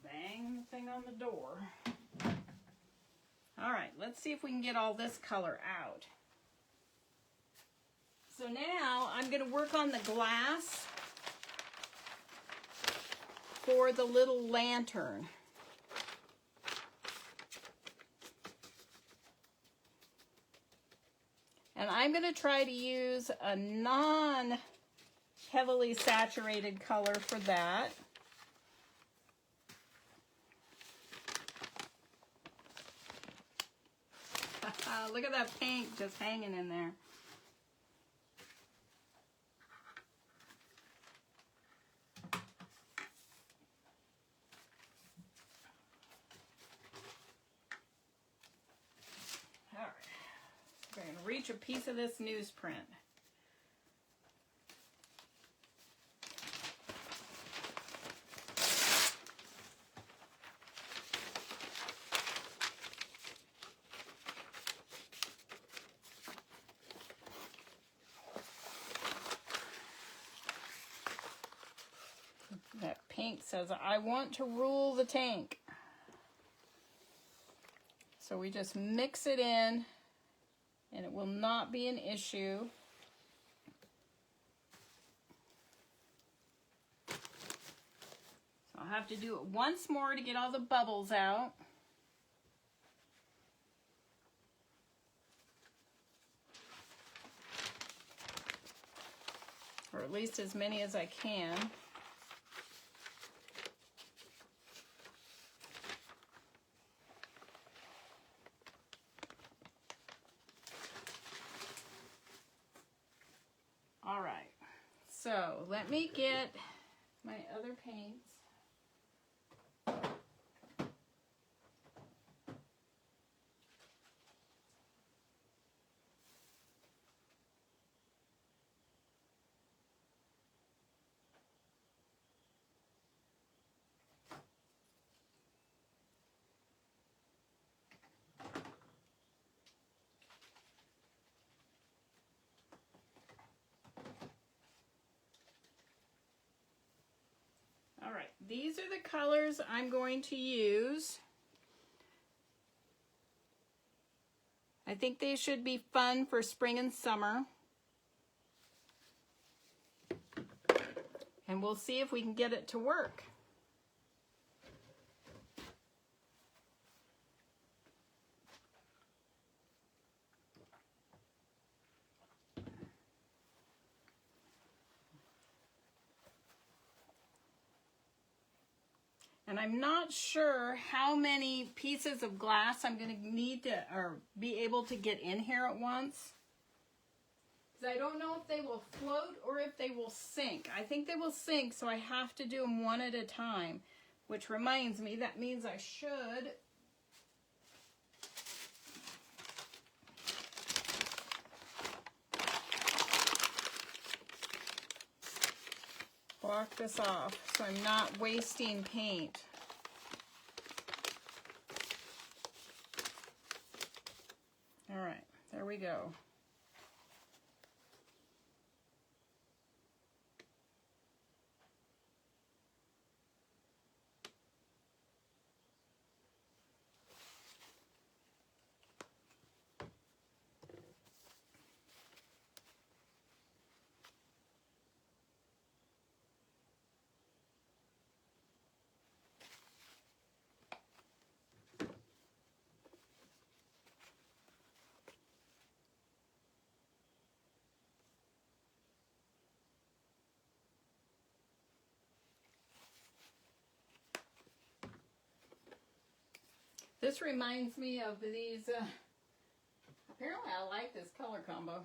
Bang the thing on the door. All right, let's see if we can get all this color out. So now I'm going to work on the glass for the little lantern. And I'm going to try to use a non-heavily saturated color for that. Look at that pink just hanging in there. All right, we're going to reach a piece of this newsprint. That pink says, I want to rule the tank. So we just mix it in, and it will not be an issue. So I'll have to do it once more to get all the bubbles out. Or at least as many as I can. All right, so let me get my other paints. All right, these are the colors I'm going to use. I think they should be fun for spring and summer. And we'll see if we can get it to work. And I'm not sure how many pieces of glass I'm going to need to, or be able to get in here at once. Because I don't know if they will float or if they will sink. I think they will sink, so I have to do them one at a time. Which reminds me, that means I should block this off so I'm not wasting paint. All right, there we go. This reminds me of these, apparently I like this color combo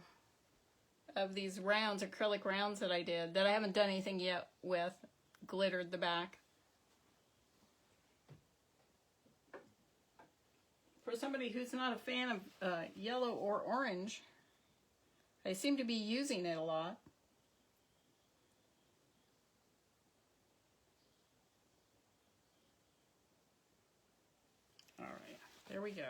of these rounds, acrylic rounds that I did, that I haven't done anything yet with, glittered the back. For somebody who's not a fan of yellow or orange, I seem to be using it a lot. All right, there we go.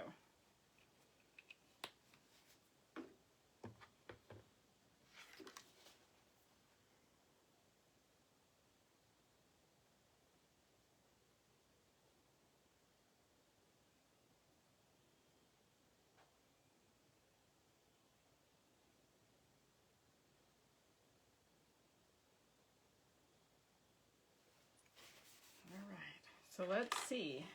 So let's see.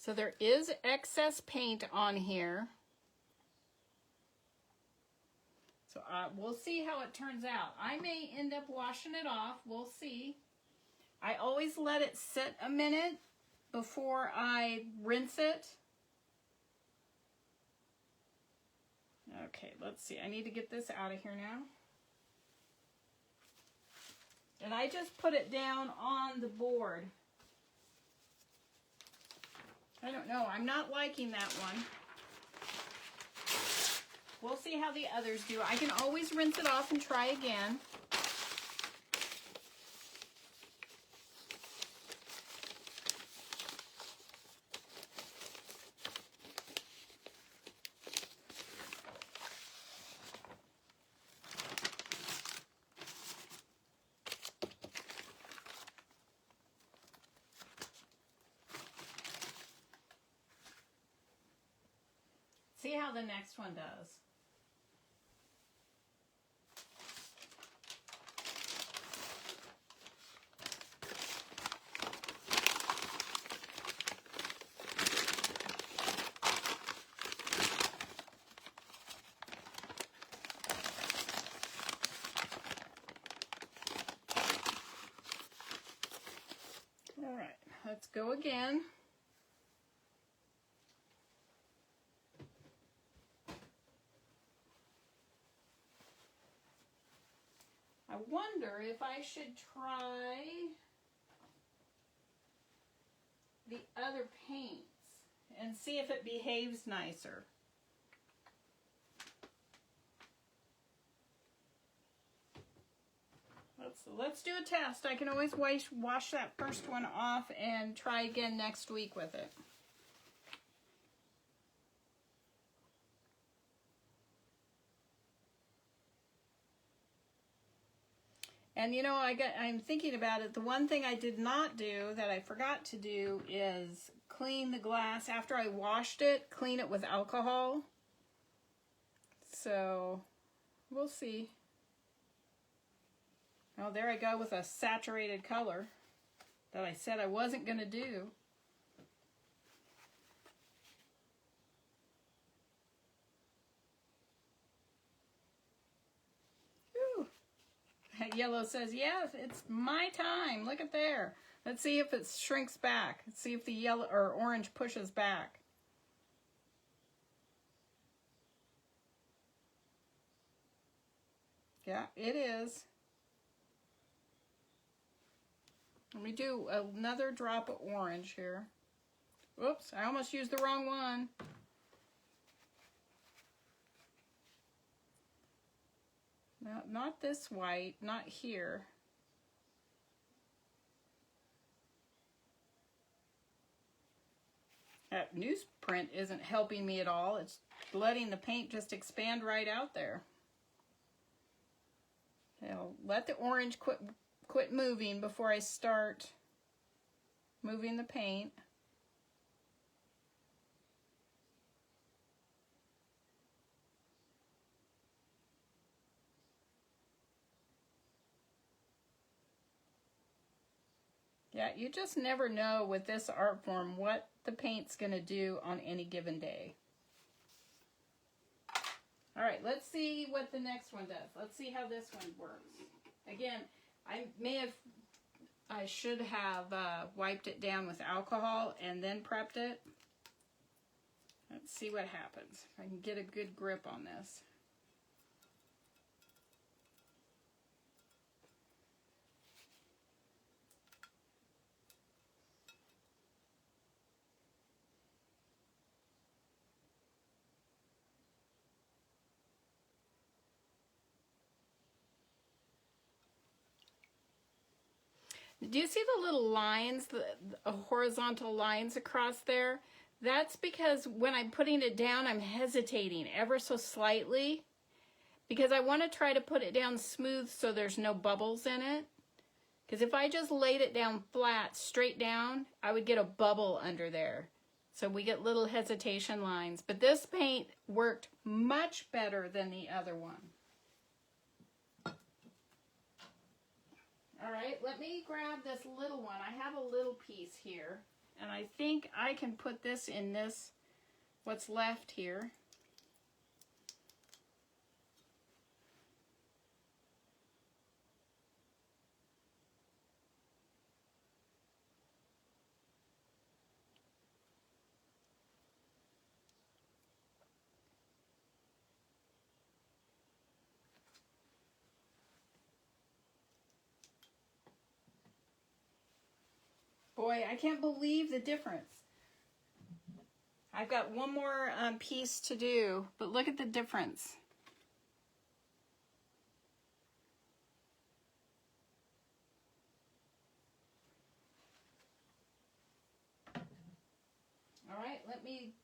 So there is excess paint on here. So we'll see how it turns out. I may end up washing it off. We'll see. I always let it sit a minute before I rinse it. Okay, let's see. I need to get this out of here now. And I just put it down on the board. I don't know. I'm not liking that one. We'll see how the others do. I can always rinse it off and try again. See how the next one does. All right, let's go again. I wonder if I should try the other paints and see if it behaves nicer. Let's do a test. I can always wash that first one off and try again next week with it. And you know, I'm thinking about it. The one thing I did not do that I forgot to do is clean the glass after I washed it, clean it with alcohol. So we'll see. Oh, there I go with a saturated color that I said I wasn't going to do. Ooh. Yellow says, yes, it's my time. Look at there. Let's see if it shrinks back. Let's see if the yellow or orange pushes back. Yeah, it is. Let me do another drop of orange here. Oops, I almost used the wrong one. No, not this white, not here. That newsprint isn't helping me at all. It's letting the paint just expand right out there. Now, let the orange quit moving before I start moving the paint. Yeah, you just never know with this art form what the paint's going to do on any given day. All right, let's see what the next one does. Let's see how this one works. Again, I should have wiped it down with alcohol and then prepped it. Let's see what happens. If I can get a good grip on this. Do you see the little lines, the horizontal lines across there? That's because when I'm putting it down, I'm hesitating ever so slightly because I want to try to put it down smooth so there's no bubbles in it. Because if I just laid it down flat, straight down, I would get a bubble under there. So we get little hesitation lines. But this paint worked much better than the other one. All right, let me grab this little one. I have a little piece here, and I think I can put this in this, what's left here. Boy, I can't believe the difference. I've got one more piece to do, but look at the difference. All right, let me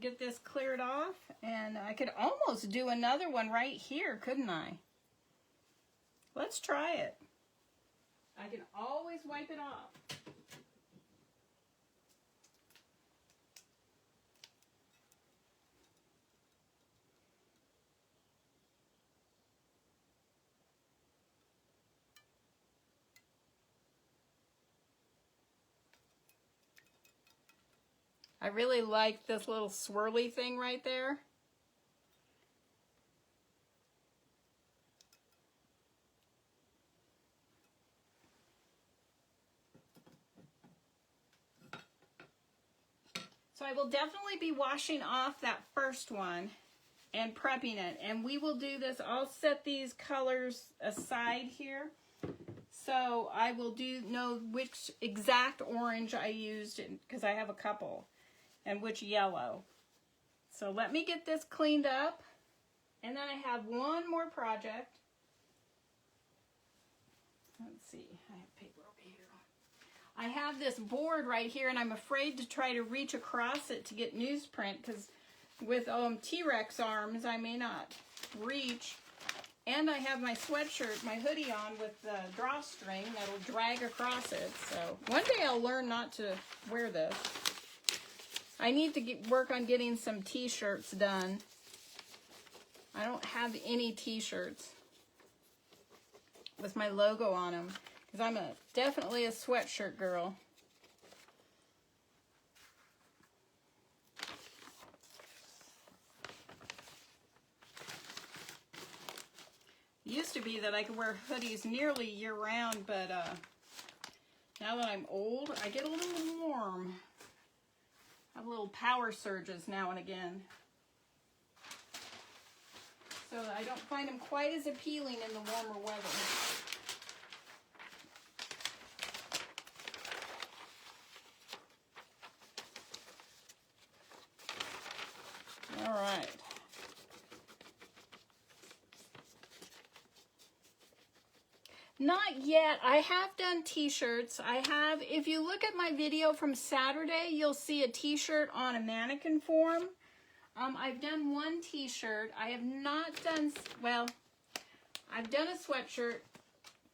get this cleared off, and I could almost do another one right here, couldn't I? Let's try it. I can always wipe it off. I really like this little swirly thing right there. So I will definitely be washing off that first one and prepping it. And we will do this. I'll set these colors aside here. So I will know which exact orange I used because I have a couple. And which yellow. So let me get this cleaned up. And then I have one more project. Let's see, I have paper over here. I have this board right here and I'm afraid to try to reach across it to get newsprint because with T-Rex arms I may not reach. And I have my sweatshirt, my hoodie on with the drawstring that'll drag across it. So one day I'll learn not to wear this. I need to work on getting some t-shirts done. I don't have any t-shirts with my logo on them because I'm definitely a sweatshirt girl. It used to be that I could wear hoodies nearly year-round, but now that I'm old, I get a little warm. I have little power surges now and again. So I don't find them quite as appealing in the warmer weather. All right. Not yet. I have done t-shirts. If you look at my video from Saturday, you'll see a t-shirt on a mannequin form. I've done one t-shirt. I have not done, well, I've done a sweatshirt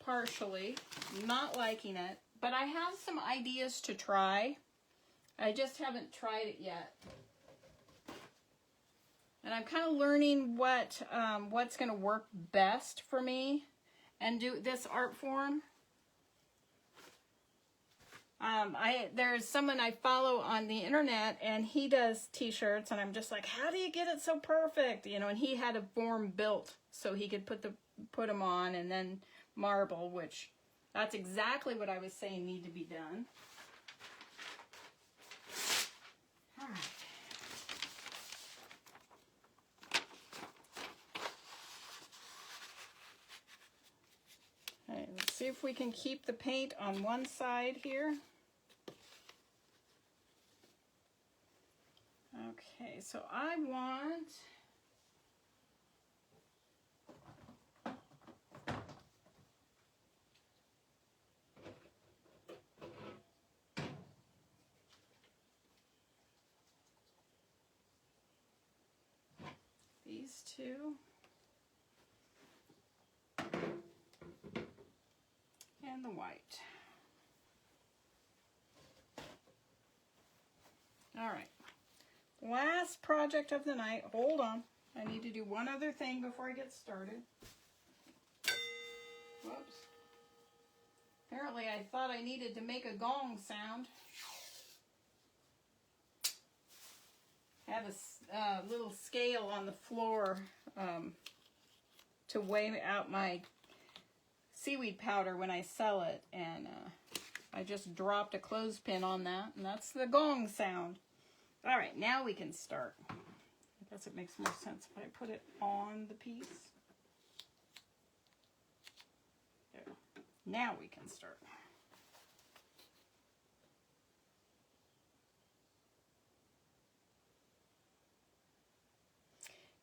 partially, not liking it, but I have some ideas to try. I just haven't tried it yet. And I'm kind of learning what's going to work best for me and do this art form. There's someone I follow on the internet, and he does t-shirts, and I'm just like, how do you get it so perfect? You know, and he had a form built so he could put them on and then marble, which that's exactly what I was saying need to be done. All right. All right, let's see if we can keep the paint on one side here. Okay, so I want these two and the white. All right. Last project of the night. Hold on. I need to do one other thing before I get started. Whoops. Apparently I thought I needed to make a gong sound. I have a little scale on the floor to weigh out my seaweed powder when I sell it. And I just dropped a clothespin on that. And that's the gong sound. All right, now we can start. I guess it makes more sense if I put it on the piece. There. Now we can start.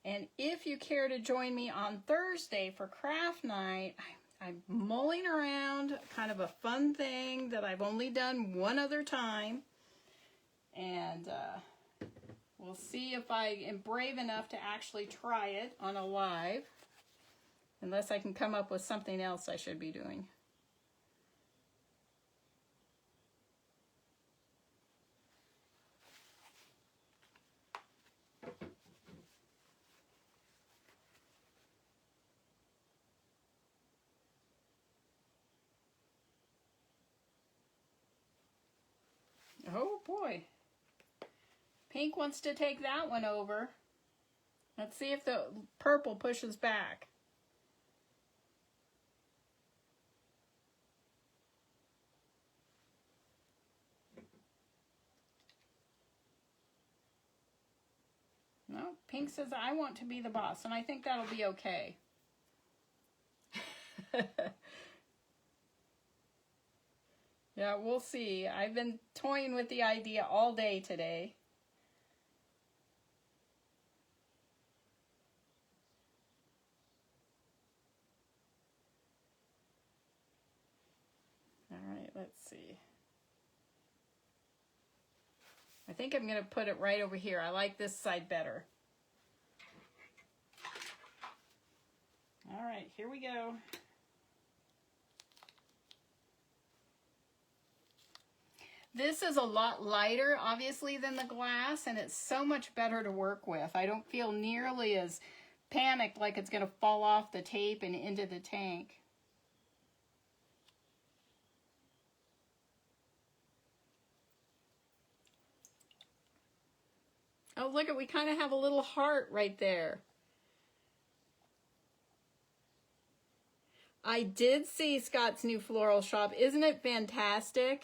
And if you care to join me on Thursday for craft night, I'm mulling around kind of a fun thing that I've only done one other time. And we'll see if I am brave enough to actually try it on a live. Unless I can come up with something else I should be doing. Oh boy. Pink wants to take that one over. Let's see if the purple pushes back. No, pink says I want to be the boss, and I think that'll be okay. Yeah, we'll see. I've been toying with the idea all day today. All right, let's see. I think I'm going to put it right over here. I like this side better. All right, here we go. This is a lot lighter, obviously, than the glass, and it's so much better to work with. I don't feel nearly as panicked like it's going to fall off the tape and into the tank. Oh, look, we kind of have a little heart right there. I did see Scott's new floral shop. Isn't it fantastic?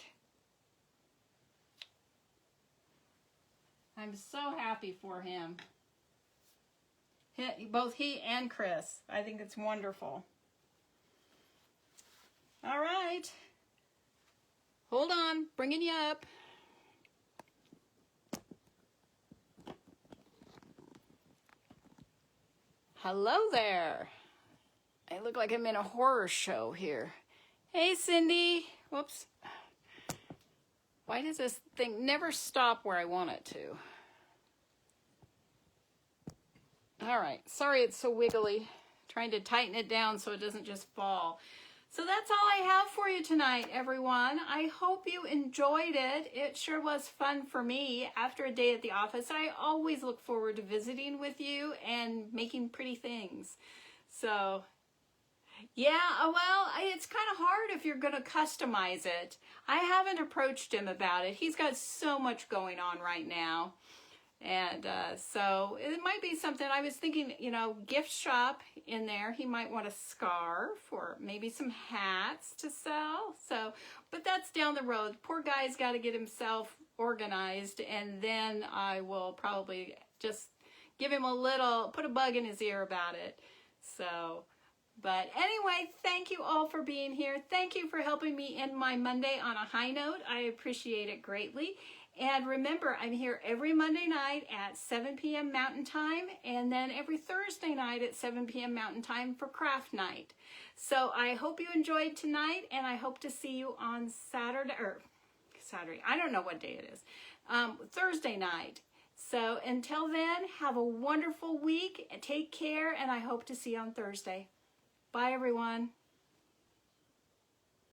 I'm so happy for him. Both he and Chris. I think it's wonderful. All right. Hold on. Bringing you up. Hello there. I look like I'm in a horror show here. Hey, Cindy. Whoops. Why does this thing never stop where I want it to? All right. Sorry it's so wiggly. Trying to tighten it down so it doesn't just fall. So that's all I have for you tonight, everyone. I hope you enjoyed it. It sure was fun for me after a day at the office. I always look forward to visiting with you and making pretty things. So Yeah, well, it's kind of hard if you're going to customize it. I haven't approached him about it. He's got so much going on right now. And so it might be something. I was thinking, gift shop in there. He might want a scarf or maybe some hats to sell. So, but that's down the road. Poor guy's got to get himself organized, and then I will probably just give him put a bug in his ear about it. So, but anyway, thank you all for being here. Thank you for helping me end my Monday on a high note. I appreciate it greatly. And remember, I'm here every Monday night at 7 p.m. Mountain Time, and then every Thursday night at 7 p.m. Mountain Time for craft night. So I hope you enjoyed tonight, and I hope to see you on Saturday, I don't know what day it is, Thursday night. So until then, have a wonderful week, take care, and I hope to see you on Thursday. Bye, everyone.